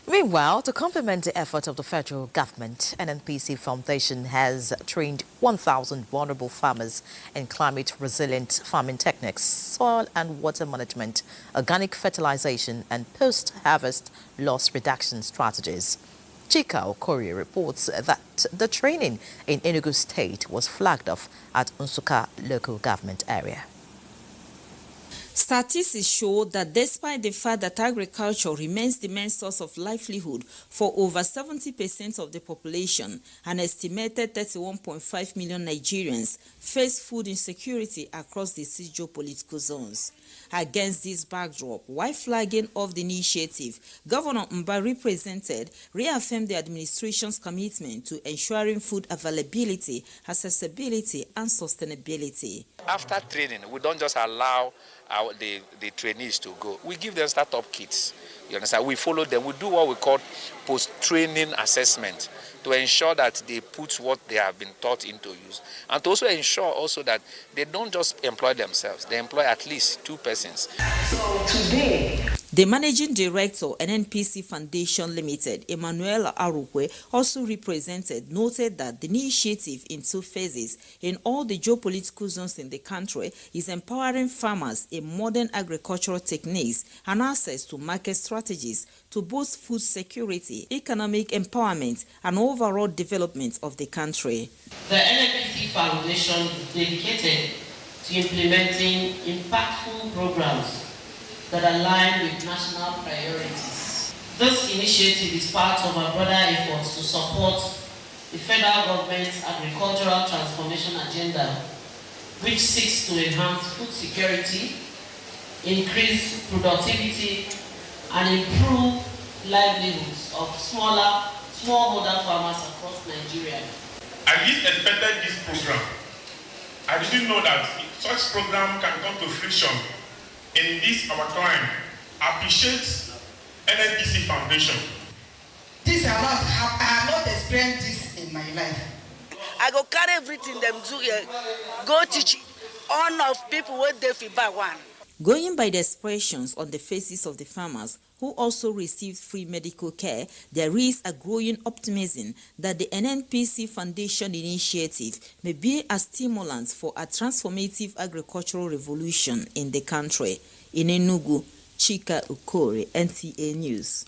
Meanwhile, to complement the effort of the federal government, NNPC Foundation has trained 1,000 vulnerable farmers in climate-resilient farming techniques, soil and water management, organic fertilization, and post-harvest loss reduction strategies. Chika Okorie reports that the training in Enugu State was flagged off at Nsukka local government area. Statistics show that despite the fact that agriculture remains the main source of livelihood for over 70% of the population, an estimated 31.5 million Nigerians face food insecurity across the 6 geopolitical zones. Against this backdrop, while flagging off the initiative, Governor Mba reaffirmed the administration's commitment to ensuring food availability, accessibility, and sustainability. After training, we don't just allow the trainees to go. We give them startup kits. You understand? We follow them. We do what we call post-training assessment to ensure that they put what they have been taught into use, and to also ensure also that they don't just employ themselves, they employ at least 2 persons. So today, the Managing Director, NNPC Foundation Limited, Emmanuel Arukwe, also noted that the initiative in 2 phases in all the geopolitical zones in the country is empowering farmers in modern agricultural techniques and access to market strategies to boost food security, economic empowerment, and overall development of the country. The NNPC Foundation is dedicated to implementing impactful programs that align with national priorities. This initiative is part of our broader efforts to support the federal government's agricultural transformation agenda, which seeks to enhance food security, increase productivity, and improve livelihoods of smallholder farmers across Nigeria. I least expected this program. I didn't know that such program can come to fruition in this our time. I appreciate NNDC Foundation. I have not experienced this in my life. I go carry everything them do here, go teach all of people what they feel by one. Going by the expressions on the faces of the farmers who also received free medical care, there is a growing optimism that the NNPC Foundation initiative may be a stimulant for a transformative agricultural revolution in the country. In Enugu, Chika Ukore, NTA News.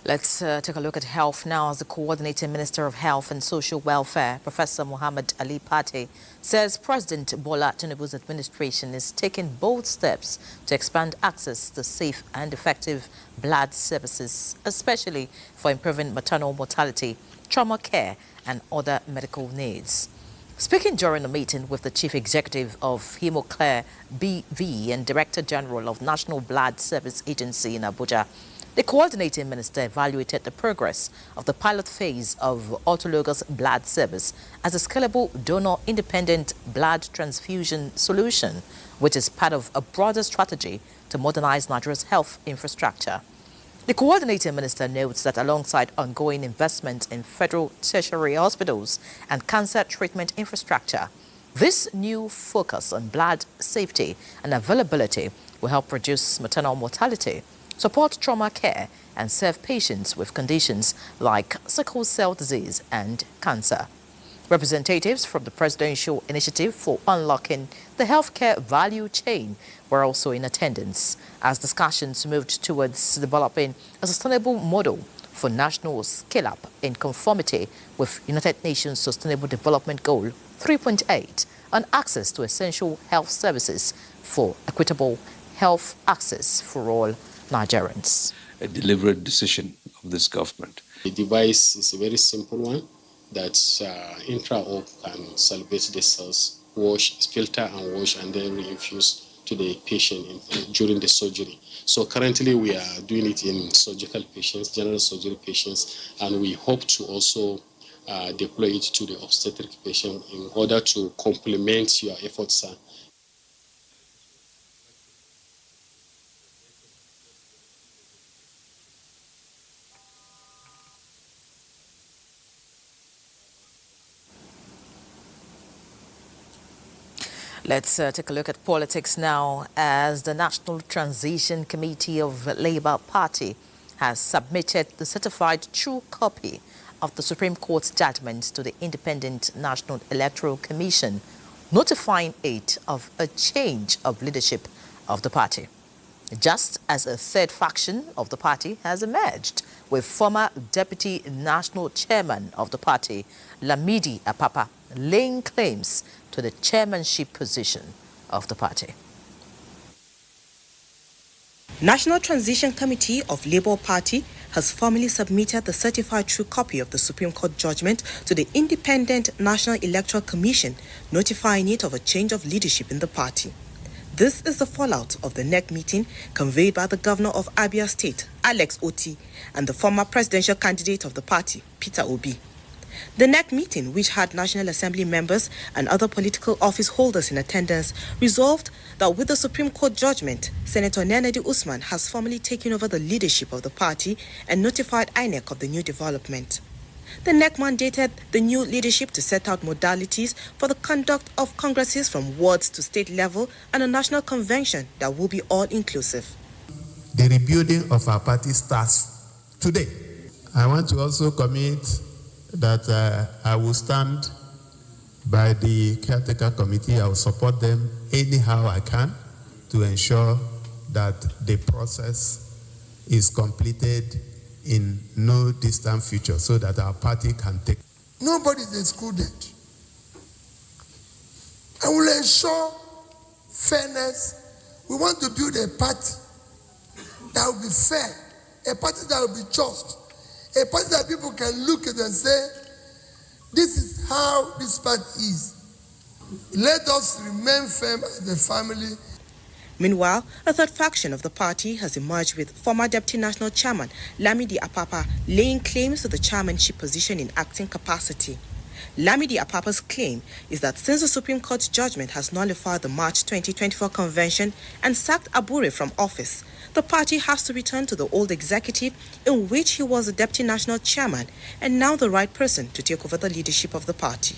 Let's take a look at health now, as the Coordinating Minister of Health and Social Welfare, Professor Muhammad Ali Pate, says President Bola Tinubu's administration is taking bold steps to expand access to safe and effective blood services, especially for improving maternal mortality, trauma care, and other medical needs. Speaking during a meeting with the Chief Executive of Hemocare BV and Director General of National Blood Service Agency in Abuja, the coordinating minister evaluated the progress of the pilot phase of autologous blood service as a scalable donor-independent blood transfusion solution, which is part of a broader strategy to modernize Nigeria's health infrastructure. The coordinating minister notes that alongside ongoing investment in federal tertiary hospitals and cancer treatment infrastructure, This new focus on blood safety and availability will help reduce maternal mortality, support trauma care, and serve patients with conditions like sickle cell disease and cancer. Representatives from the Presidential Initiative for Unlocking the Healthcare Value Chain were also in attendance as discussions moved towards developing a sustainable model for national scale-up in conformity with United Nations Sustainable Development Goal 3.8 on access to essential health services for equitable health access for all Nigerians. A deliberate decision of this government. The device is a very simple one that intra-op can salvage the cells, wash, filter and wash, and then reinfuse to the patient during the surgery. So currently we are doing it in surgical patients, general surgery patients, and we hope to also deploy it to the obstetric patient in order to complement your efforts. Let's take a look at politics now, as the National Transition Committee of Labour Party has submitted the certified true copy of the Supreme Court's judgment to the Independent National Electoral Commission, notifying it of a change of leadership of the party. Just as a third faction of the party has emerged, with former Deputy National Chairman of the party, Lamidi Apapa, laying claims to the chairmanship position of the party. National Transition Committee of Labour Party has formally submitted the certified true copy of the Supreme Court judgment to the Independent National Electoral Commission, notifying it of a change of leadership in the party. This is the fallout of the NEC meeting conveyed by the governor of Abia State, Alex Oti, and the former presidential candidate of the party, Peter Obi. The NEC meeting, which had National Assembly members and other political office holders in attendance, resolved that with the Supreme Court judgment, Senator Nenedi Usman has formally taken over the leadership of the party and notified INEC of the new development. The NEC mandated the new leadership to set out modalities for the conduct of congresses from wards to state level and a national convention that will be all-inclusive. The rebuilding of our party starts today. I want to also commit that I will stand by the caretaker committee. I will support them anyhow I can to ensure that the process is completed in no distant future so that our party can take. Nobody is excluded. I will ensure fairness. We want to build a party that will be fair, a party that will be just, a party that people can look at and say, this is how this party is. Let us remain firm as a family. Meanwhile, a third faction of the party has emerged, with former Deputy National Chairman Lamidi Apapa laying claims to the chairmanship position in acting capacity. Lamidi Apapa's claim is that since the Supreme Court's judgment has nullified the March 2024 convention and sacked Abure from office, the party has to return to the old executive in which he was the Deputy National Chairman and now the right person to take over the leadership of the party.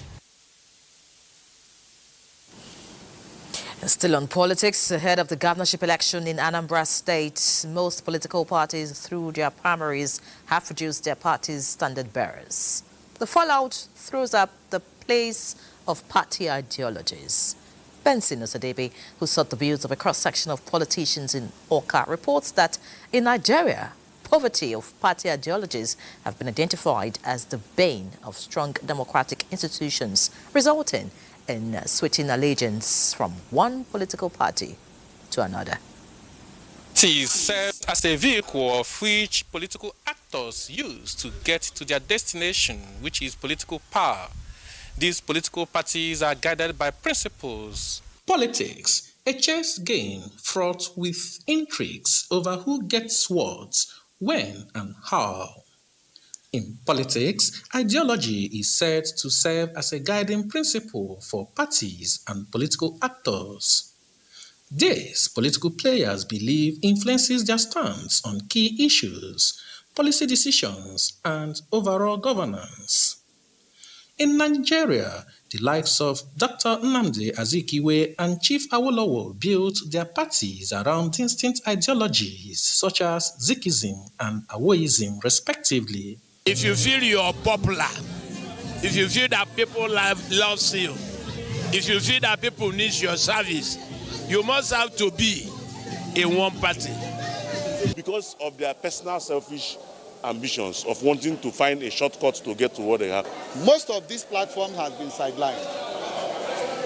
Still on politics, ahead of the governorship election in Anambra State, most political parties through their primaries have produced their party's standard bearers. The fallout throws up the place of party ideologies. Benson Osadebe, who sought the views of a cross-section of politicians in Oka, reports that in Nigeria, poverty of party ideologies have been identified as the bane of strong democratic institutions, resulting in switching allegiance from one political party to another. It is served as a vehicle of which political actors use to get to their destination, which is political power. These political parties are guided by principles. Politics, a chess game fraught with intrigues over who gets what, when, and how. In politics, ideology is said to serve as a guiding principle for parties and political actors. This, political players believe, influences their stance on key issues, policy decisions, and overall governance. In Nigeria, the likes of Dr. Nnamdi Azikiwe and Chief Awolowo built their parties around distinct ideologies such as Zikism and Awoism, respectively. If you feel you're popular, if you feel that people loves you, if you feel that people need your service, you must have to be in one party. Because of their personal selfish ambitions of wanting to find a shortcut to get to what they have. Most of these platforms have been sidelined.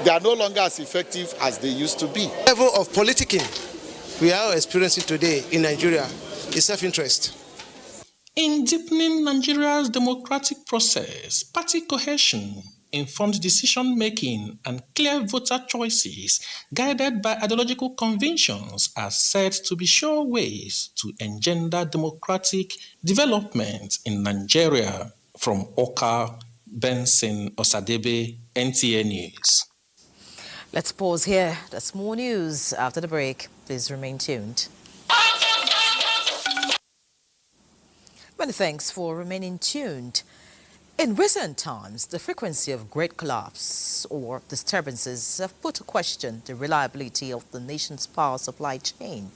They are no longer as effective as they used to be. The level of politicking we are experiencing today in Nigeria is self-interest. In deepening Nigeria's democratic process, party cohesion, informed decision-making, and clear voter choices guided by ideological convictions are said to be sure ways to engender democratic development in Nigeria. From Oka, Benson Osadebe, NTA News. Let's pause here. There's more news after the break. Please remain tuned. Many thanks for remaining tuned. In recent times, the frequency of great collapse or disturbances have put to question the reliability of the nation's power supply chain.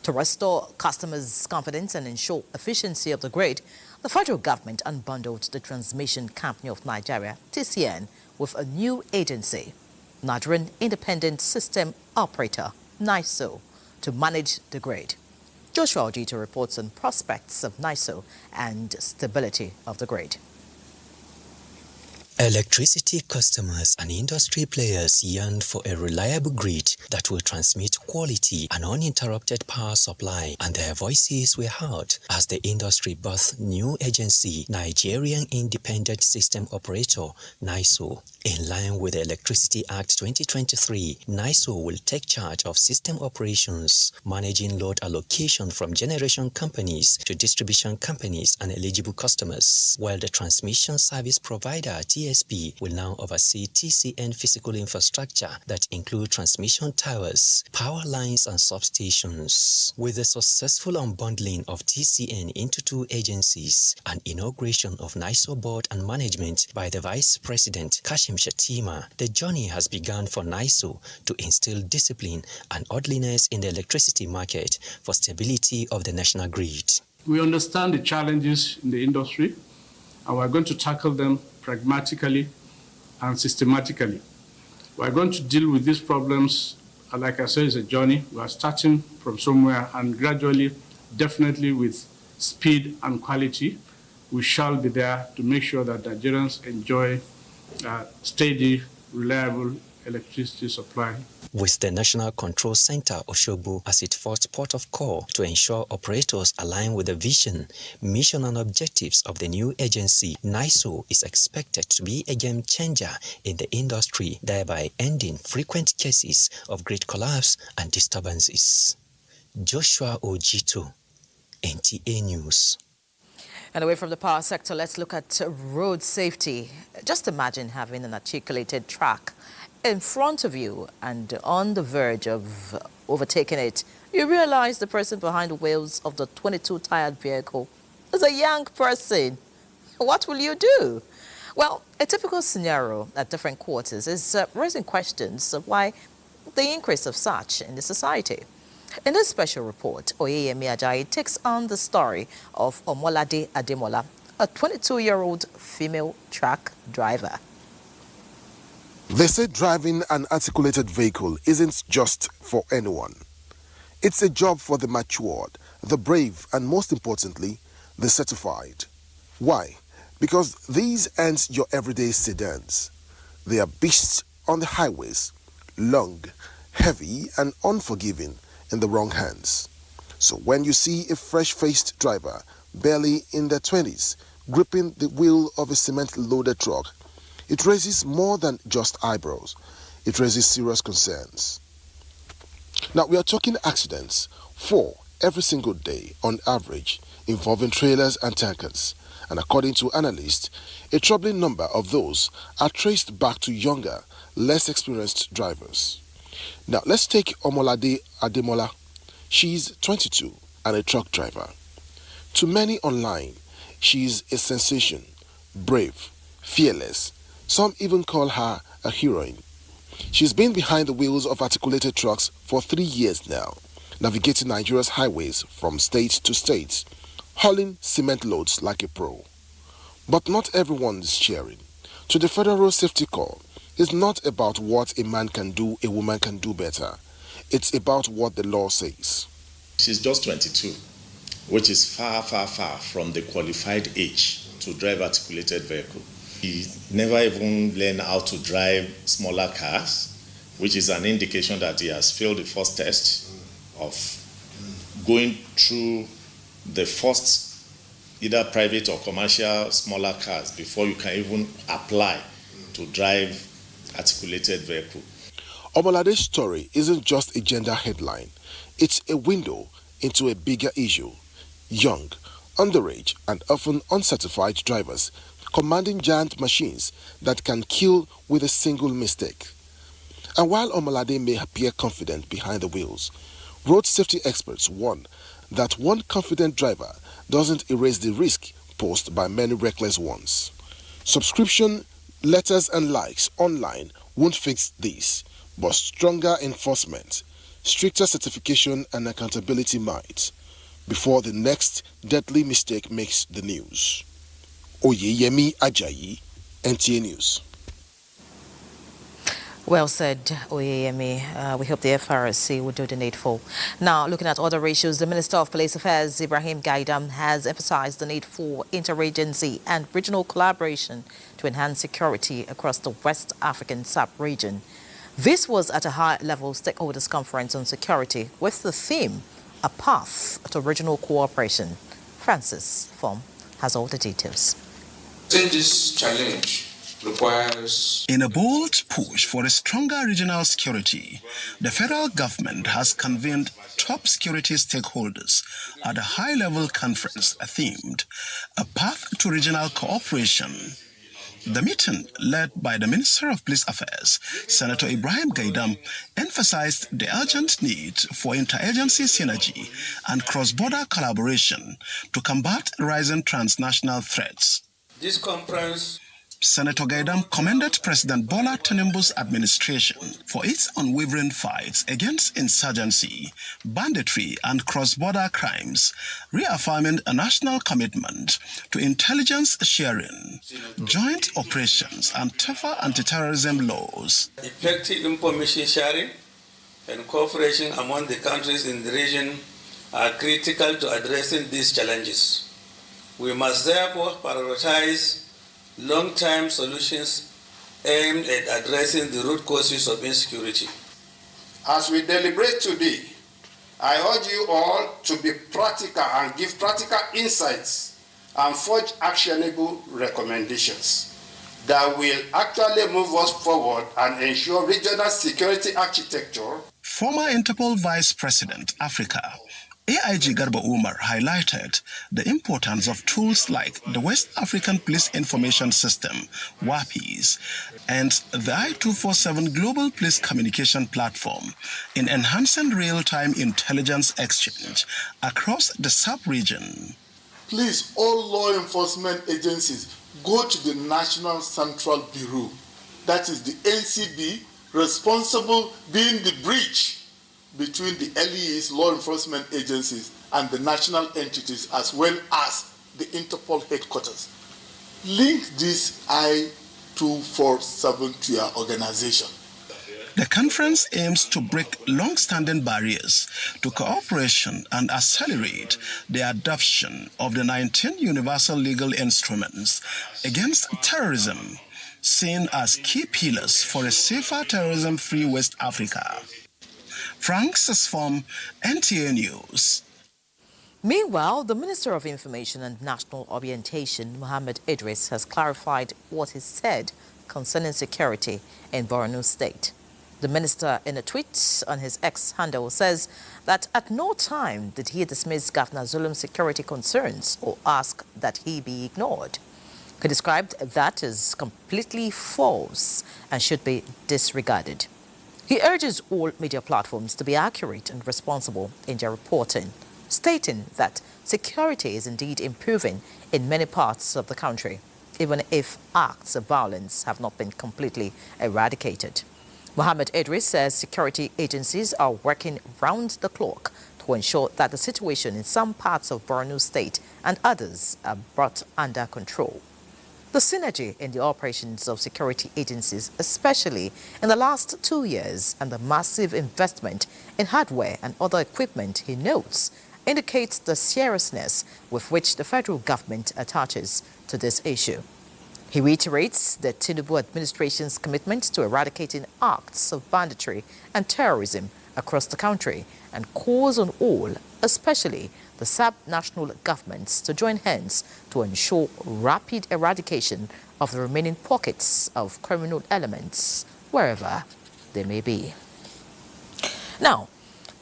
To restore customers' confidence and ensure efficiency of the grid, the federal government unbundled the Transmission Company of Nigeria, TCN, with a new agency, Nigerian Independent System Operator, NISO, to manage the grid. Joshua Ojito reports on prospects of NISO and stability of the grid. Electricity customers and industry players yearn for a reliable grid that will transmit quality and uninterrupted power supply, and their voices were heard as the industry birthed new agency, Nigerian Independent System Operator, NISO. In line with the Electricity Act 2023, NISO will take charge of system operations, managing load allocation from generation companies to distribution companies and eligible customers, while the transmission service provider, TSP, will now oversee TCN physical infrastructure that include transmission towers, power lines and substations. With the successful unbundling of TCN into two agencies and inauguration of NISO board and management by the Vice President Kashim Shettima, the journey has begun for NISO to instill discipline and orderliness in the electricity market for stability of the national grid. We understand the challenges in the industry, and we're going to tackle them pragmatically and systematically. We're going to deal with these problems, like I said, it's a journey. We are starting from somewhere, and gradually, definitely with speed and quality, we shall be there to make sure that Nigerians enjoy steady, reliable electricity supply. With the National Control Center, Osogbo, as its first port of call to ensure operators align with the vision, mission and objectives of the new agency, NISO is expected to be a game changer in the industry, thereby ending frequent cases of grid collapse and disturbances. Joshua Ojito, NTA News. And away from the power sector, let's look at road safety. Just imagine having an articulated track in front of you and on the verge of overtaking it. You realize the person behind the wheels of the 22-tired vehicle is a young person. What will you do? Well, a typical scenario at different quarters is raising questions of why the increase of such in the society. In this special report, Oyeyemi Ajayi takes on the story of Omolade Ademola, a 22-year-old female truck driver. They say driving an articulated vehicle isn't just for anyone. It's a job for the matured, the brave, and most importantly, the certified. Why? Because these aren't your everyday sedans. They are beasts on the highways, long, heavy, and unforgiving in the wrong hands. So when you see a fresh-faced driver, barely in their 20s, gripping the wheel of a cement-loaded truck, it raises more than just eyebrows. It raises serious concerns. Now, we are talking accidents, 4 every single day on average, involving trailers and tankers. And according to analysts, a troubling number of those are traced back to younger, less experienced drivers. Now, let's take Omolade Ademola. She's 22 and a truck driver. To many online, she's a sensation, brave, fearless, Some even call her a heroine. She's been behind the wheels of articulated trucks for 3 years now, navigating Nigeria's highways from state to state, hauling cement loads like a pro. But not everyone is cheering. To the Federal Road Safety Corps, it's not about what a man can do, a woman can do better. It's about what the law says. She's just 22, which is far, far, far from the qualified age to drive articulated vehicle. He never even learned how to drive smaller cars, which is an indication that he has failed the first test of going through the first either private or commercial smaller cars before you can even apply to drive articulated vehicle. Omolade's story isn't just a gender headline. It's a window into a bigger issue. Young, underage, and often uncertified drivers commanding giant machines that can kill with a single mistake. And while Omolade may appear confident behind the wheels, road safety experts warn that one confident driver doesn't erase the risk posed by many reckless ones. Subscription, letters and likes online won't fix this, but stronger enforcement, stricter certification and accountability might, before the next deadly mistake makes the news. Oyeyemi Ajayi, NTA News. Well said, Oyeyemi. We hope the FRSC will do the needful. Now, looking at other issues, the Minister of Police Affairs, Ibrahim Gaidam, has emphasized the need for interagency and regional collaboration to enhance security across the West African sub-region. This was at a high-level stakeholders conference on security with the theme, A Path to Regional Cooperation. Francis Fom has all the details. This challenge requires... In a bold push for a stronger regional security, the federal government has convened top security stakeholders at a high-level conference themed A Path to Regional Cooperation. The meeting, led by the Minister of Police Affairs, Senator Ibrahim Gaidam, emphasized the urgent need for interagency synergy and cross-border collaboration to combat rising transnational threats. This conference... Senator Gaidam commended President Bola Tinubu's administration for its unwavering fights against insurgency, banditry, and cross-border crimes, reaffirming a national commitment to intelligence sharing, joint operations, and tougher anti-terrorism laws. Effective information sharing and cooperation among the countries in the region are critical to addressing these challenges. We must therefore prioritize long-term solutions aimed at addressing the root causes of insecurity. As we deliberate today, I urge you all to be practical and give practical insights and forge actionable recommendations that will actually move us forward and ensure regional security architecture. Former Interpol Vice President, Africa, AIG Garba Umar highlighted the importance of tools like the West African Police Information System, WAPIS, and the I-247 Global Police Communication Platform in enhancing real-time intelligence exchange across the sub-region. Please, all law enforcement agencies, go to the National Central Bureau, that is the NCB, responsible being the bridge between the LEAs, law enforcement agencies, and the national entities, as well as the Interpol headquarters. Link this I-247 to your organization. The conference aims to break long-standing barriers to cooperation and accelerate the adoption of the 19 universal legal instruments against terrorism, seen as key pillars for a safer terrorism-free West Africa. Francis Fom, NTA News. Meanwhile, the Minister of Information and National Orientation, Mohammed Idris, has clarified what he said concerning security in Borno State. The minister, in a tweet on his X handle, says that at no time did he dismiss Governor Zulum's security concerns or ask that he be ignored. He described that as completely false and should be disregarded. He urges all media platforms to be accurate and responsible in their reporting, stating that security is indeed improving in many parts of the country. even if acts of violence have not been completely eradicated. Mohammed Idris says security agencies are working round the clock to ensure that the situation in some parts of Borno State and others are brought under control. The synergy in the operations of security agencies, especially in the last 2 years, and the massive investment in hardware and other equipment, he notes, indicates the seriousness with which the federal government attaches to this issue. He reiterates the Tinubu administration's commitment to eradicating acts of banditry and terrorism across the country and calls on all, especially the sub-national governments, to join hands to ensure rapid eradication of the remaining pockets of criminal elements wherever they may be. Now,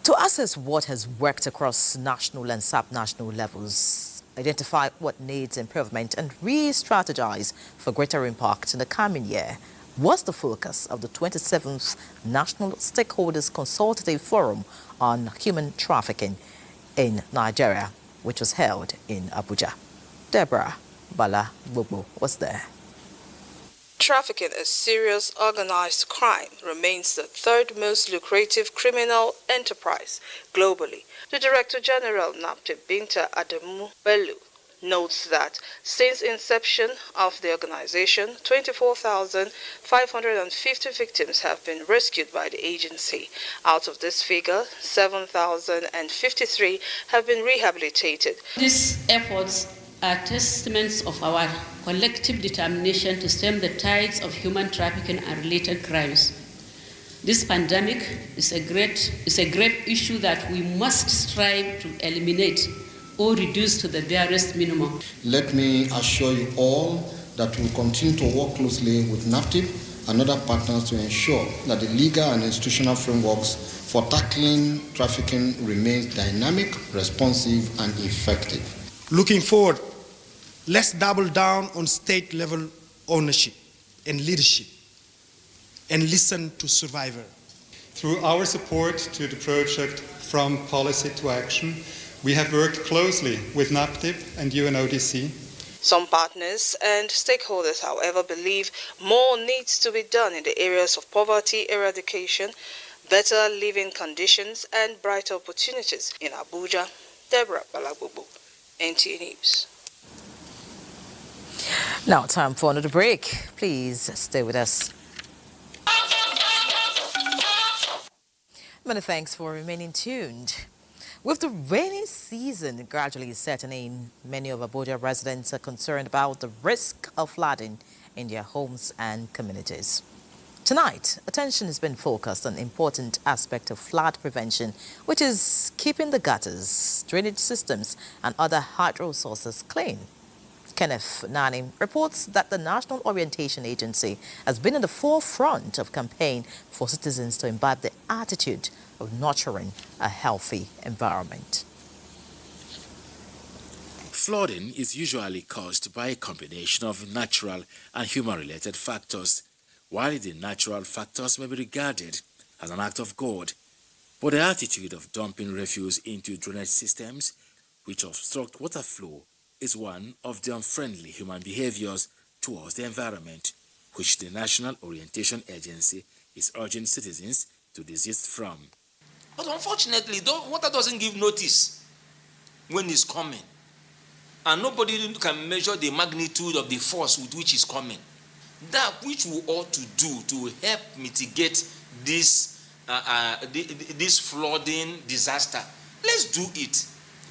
to assess what has worked across national and sub-national levels, identify what needs improvement and re-strategize for greater impact in the coming year was the focus of the 27th National Stakeholders Consultative Forum on Human Trafficking in Nigeria, which was held in Abuja. Deborah Bala Bobo was there. Trafficking, a serious organized crime, remains the third most lucrative criminal enterprise globally. The Director General, NAPTIP, Binta Adamu Bello, notes that since inception of the organization, 24,550 victims have been rescued by the agency. Out of this figure, 7,053 have been rehabilitated. These efforts are testaments of our collective determination to stem the tides of human trafficking and related crimes. This pandemic is a grave issue that we must strive to eliminate or reduce to the barest minimum. Let me assure you all that we will continue to work closely with NAPTIP and other partners to ensure that the legal and institutional frameworks for tackling trafficking remains dynamic, responsive, and effective. Looking forward, let's double down on state-level ownership and leadership and listen to survivors. Through our support to the project From Policy to Action, we have worked closely with NAPTIP and UNODC. Some partners and stakeholders, however, believe more needs to be done in the areas of poverty eradication, better living conditions, and brighter opportunities. In Abuja, Deborah Balabubu, NTA News. Now, time for another break. Please stay with us. Many thanks for remaining tuned. With the rainy season gradually setting in, many of Abuja residents are concerned about the risk of flooding in their homes and communities. Tonight, attention has been focused on an important aspect of flood prevention, which is keeping the gutters, drainage systems, and other hydro sources clean. Kenneth Nani reports that the National Orientation Agency has been in the forefront of campaign for citizens to imbibe the attitude of nurturing a healthy environment. Flooding is usually caused by a combination of natural and human-related factors. While the natural factors may be regarded as an act of God, but the attitude of dumping refuse into drainage systems, which obstruct water flow, is one of the unfriendly human behaviors towards the environment, which the National Orientation Agency is urging citizens to desist from. But unfortunately, water doesn't give notice when it's coming. And nobody can measure the magnitude of the force with which it's coming. That which we ought to do to help mitigate this flooding disaster, let's do it.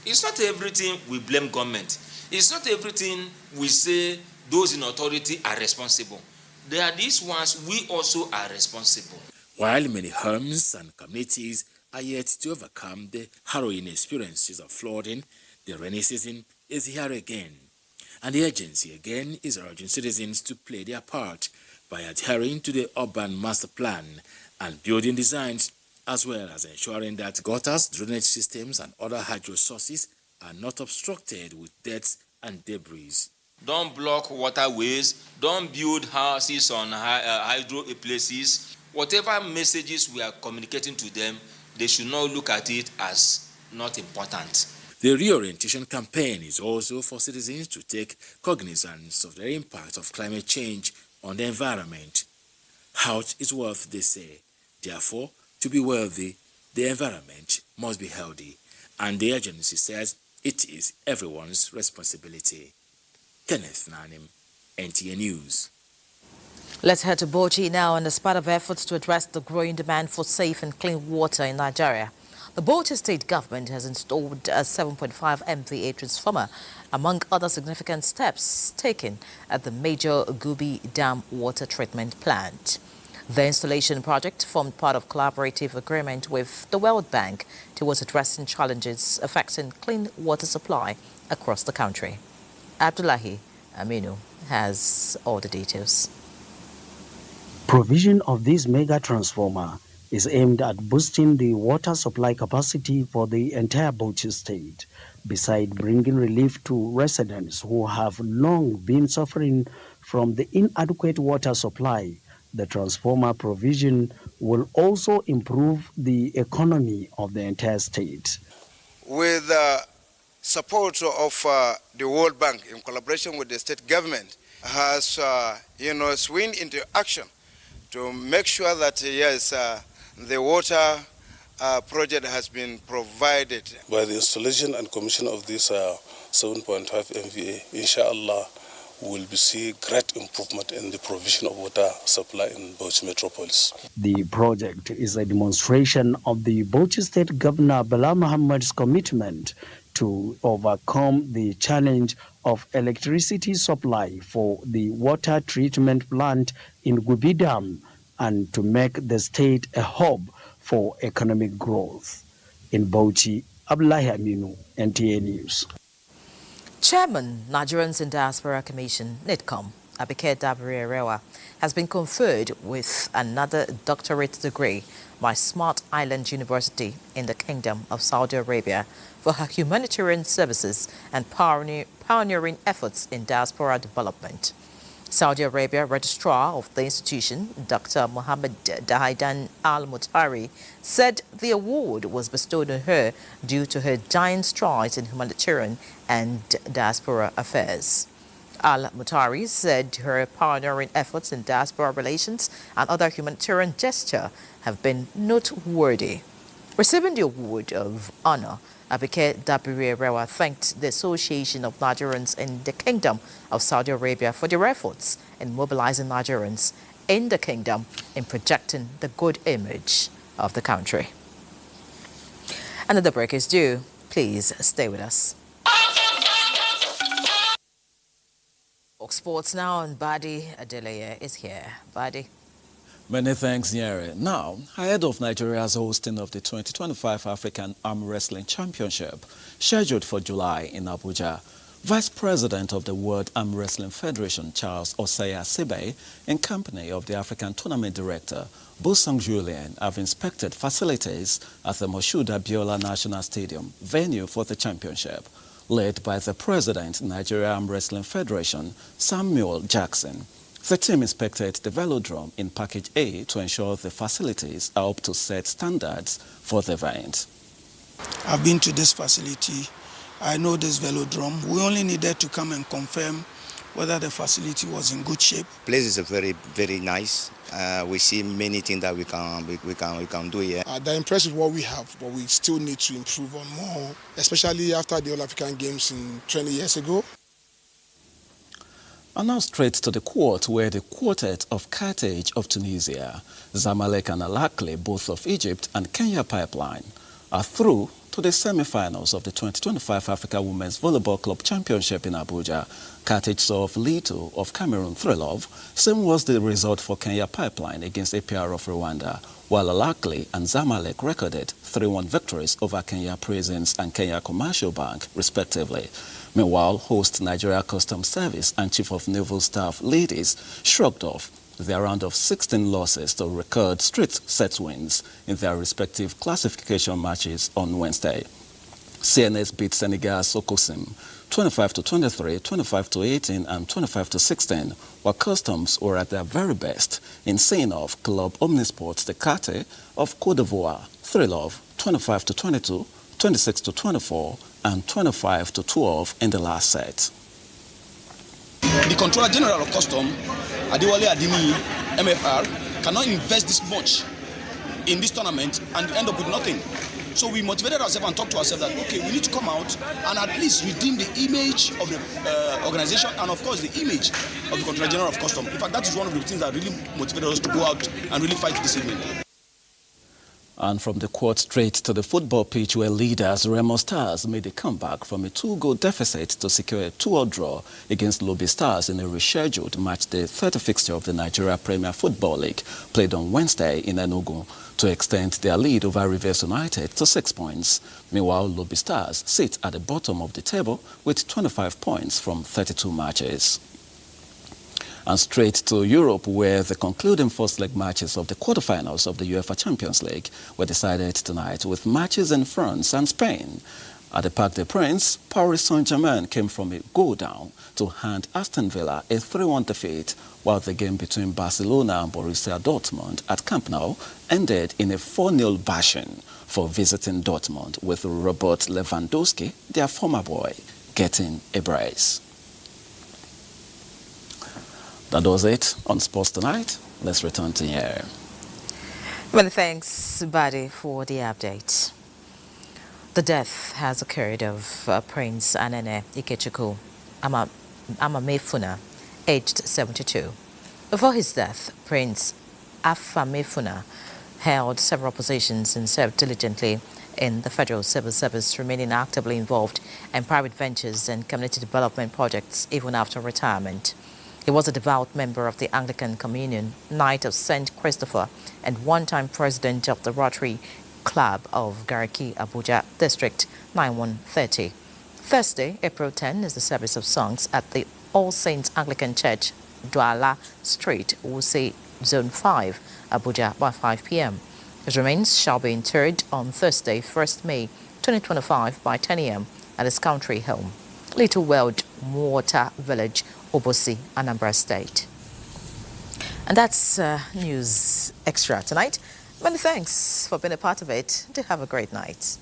It's not everything we blame government. It's not everything we say those in authority are responsible. There are these ones we also are responsible. While many homes and communities are yet to overcome the harrowing experiences of flooding, the rainy season is here again. And the agency again is urging citizens to play their part by adhering to the urban master plan and building designs, as well as ensuring that gutters, drainage systems, and other hydro sources are not obstructed with dirt and debris. Don't block waterways, don't build houses on hydro places. Whatever messages we are communicating to them, they should not look at it as not important. The reorientation campaign is also for citizens to take cognizance of the impact of climate change on the environment. Health is wealth, they say. Therefore, to be wealthy, the environment must be healthy, and the agency says it is everyone's responsibility. Kenneth Nanim, NTA News. Let's head to Bauchi now. And as part of efforts to address the growing demand for safe and clean water in Nigeria, the Bauchi state government has installed a 7.5 MVA transformer, among other significant steps taken at the major Gubi Dam water treatment plant. The installation project formed part of collaborative agreement with the World Bank towards addressing challenges affecting clean water supply across the country. Abdullahi Aminu has all the details. Provision of this mega transformer is aimed at boosting the water supply capacity for the entire Bauchi state, beside bringing relief to residents who have long been suffering from the inadequate water supply. The transformer provision will also improve the economy of the entire state. With the support of the World Bank in collaboration with the state government, has swing into action to make sure that yes, the water project has been provided. By the installation and commission of this 7.5 MVA, inshallah, we will see great improvement in the provision of water supply in Bauchi Metropolis. The project is a demonstration of the Bauchi State Governor Bala Muhammad's commitment to overcome the challenge of electricity supply for the water treatment plant in Gubi Dam and to make the state a hub for economic growth. In Bauchi, Abdullahi Aminu, NTA News. Chairman, Nigerians in Diaspora Commission, NIDCOM, Abike Dabiri-Erewa, has been conferred with another doctorate degree by Smart Island University in the Kingdom of Saudi Arabia for her humanitarian services and pioneering efforts in diaspora development. Saudi Arabia Registrar of the institution, Dr. Mohammed Dahidan Al-Mutari, said the award was bestowed on her due to her giant strides in humanitarian and diaspora affairs. Al-Mutari said her pioneering efforts in diaspora relations and other humanitarian gesture have been noteworthy. Receiving the award of honor, Abike Dabiri-Erewa thanked the Association of Nigerians in the Kingdom of Saudi Arabia for their efforts in mobilizing Nigerians in the kingdom in projecting the good image of the country. Another break is due. Please stay with us. Sports now, and Badi Adeleye is here. Badi. Many thanks, Nyere. Now, ahead of Nigeria's hosting of the 2025 African Arm Wrestling Championship, scheduled for July in Abuja, Vice President of the World Arm Wrestling Federation, Charles Osaya Sibe, in company of the African Tournament Director, Bosang Julien, have inspected facilities at the Moshood Abiola National Stadium, venue for the championship, led by the President, Nigeria Arm Wrestling Federation, Samuel Jackson. The team inspected the velodrome in Package A to ensure the facilities are up to set standards for the event. I've been to this facility. I know this velodrome. We only needed to come and confirm whether the facility was in good shape. The place is very, very nice. We see many things that we can do here. They're impressed with what we have, but we still need to improve on more, especially after the All African Games 20 years ago. And now straight to the court, where the quartet of Carthage of Tunisia, Zamalek and Al-Ahly, both of Egypt, and Kenya Pipeline, are through to the semi-finals of the 2025 Africa Women's Volleyball Club Championship in Abuja. Carthage saw off Leto of Cameroon 3-0. Same was the result for Kenya Pipeline against APR of Rwanda, while Al-Ahly and Zamalek recorded 3-1 victories over Kenya Prisons and Kenya Commercial Bank, respectively. Meanwhile, host Nigeria Customs Service and Chief of Naval Staff ladies shrugged off their round of 16 losses to record straight set wins in their respective classification matches on Wednesday. CNS beat Senegal's Okosim 25-23, 25-18, and 25-16, while Customs were at their very best in seeing off Club Omnisports Tecate of Cote d'Ivoire 3-0, 25-22, 26-24 and 25-12 in the last set. The Controller General of Custom, Adewale Adini, MFR, cannot invest this much in this tournament and end up with nothing. So we motivated ourselves and talked to ourselves that, okay, we need to come out and at least redeem the image of the organization and, of course, the image of the Controller General of Custom. In fact, that is one of the things that really motivated us to go out and really fight this evening. And from the court straight to the football pitch where leaders Remo Stars made a comeback from a 2-goal deficit to secure a 2-2 draw against Lobby Stars in a rescheduled match day 30 fixture of the Nigeria Premier Football League played on Wednesday in Enugu to extend their lead over Rivers United to 6 points. Meanwhile, Lobby Stars sit at the bottom of the table with 25 points from 32 matches. And straight to Europe, where the concluding first leg matches of the quarterfinals of the UEFA Champions League were decided tonight with matches in France and Spain. At the Parc des Princes, Paris Saint-Germain came from a goal down to hand Aston Villa a 3-1 defeat, while the game between Barcelona and Borussia Dortmund at Camp Nou ended in a 4-0 bashing for visiting Dortmund, with Robert Lewandowski, their former boy, getting a brace. That was it on Sports Tonight. Let's return to you. Many thanks, Buddy, for the update. The death has occurred of Prince Anene Ikechukwu Amamefuna, aged 72. Before his death, Prince Afamefuna held several positions and served diligently in the Federal Civil Service, remaining actively involved in private ventures and community development projects even after retirement. He was a devout member of the Anglican Communion, Knight of St. Christopher, and one-time president of the Rotary Club of Gariki, Abuja District 9130. Thursday, April 10, is the service of songs at the All Saints Anglican Church, Douala Street, Wuse, Zone 5, Abuja by 5 p.m. His remains shall be interred on Thursday, 1st May 2025 by 10 a.m. at his country home, Little Weld Water Village, Obosi, Anambra State. And that's News Extra tonight. Many thanks for being a part of it. Do have a great night.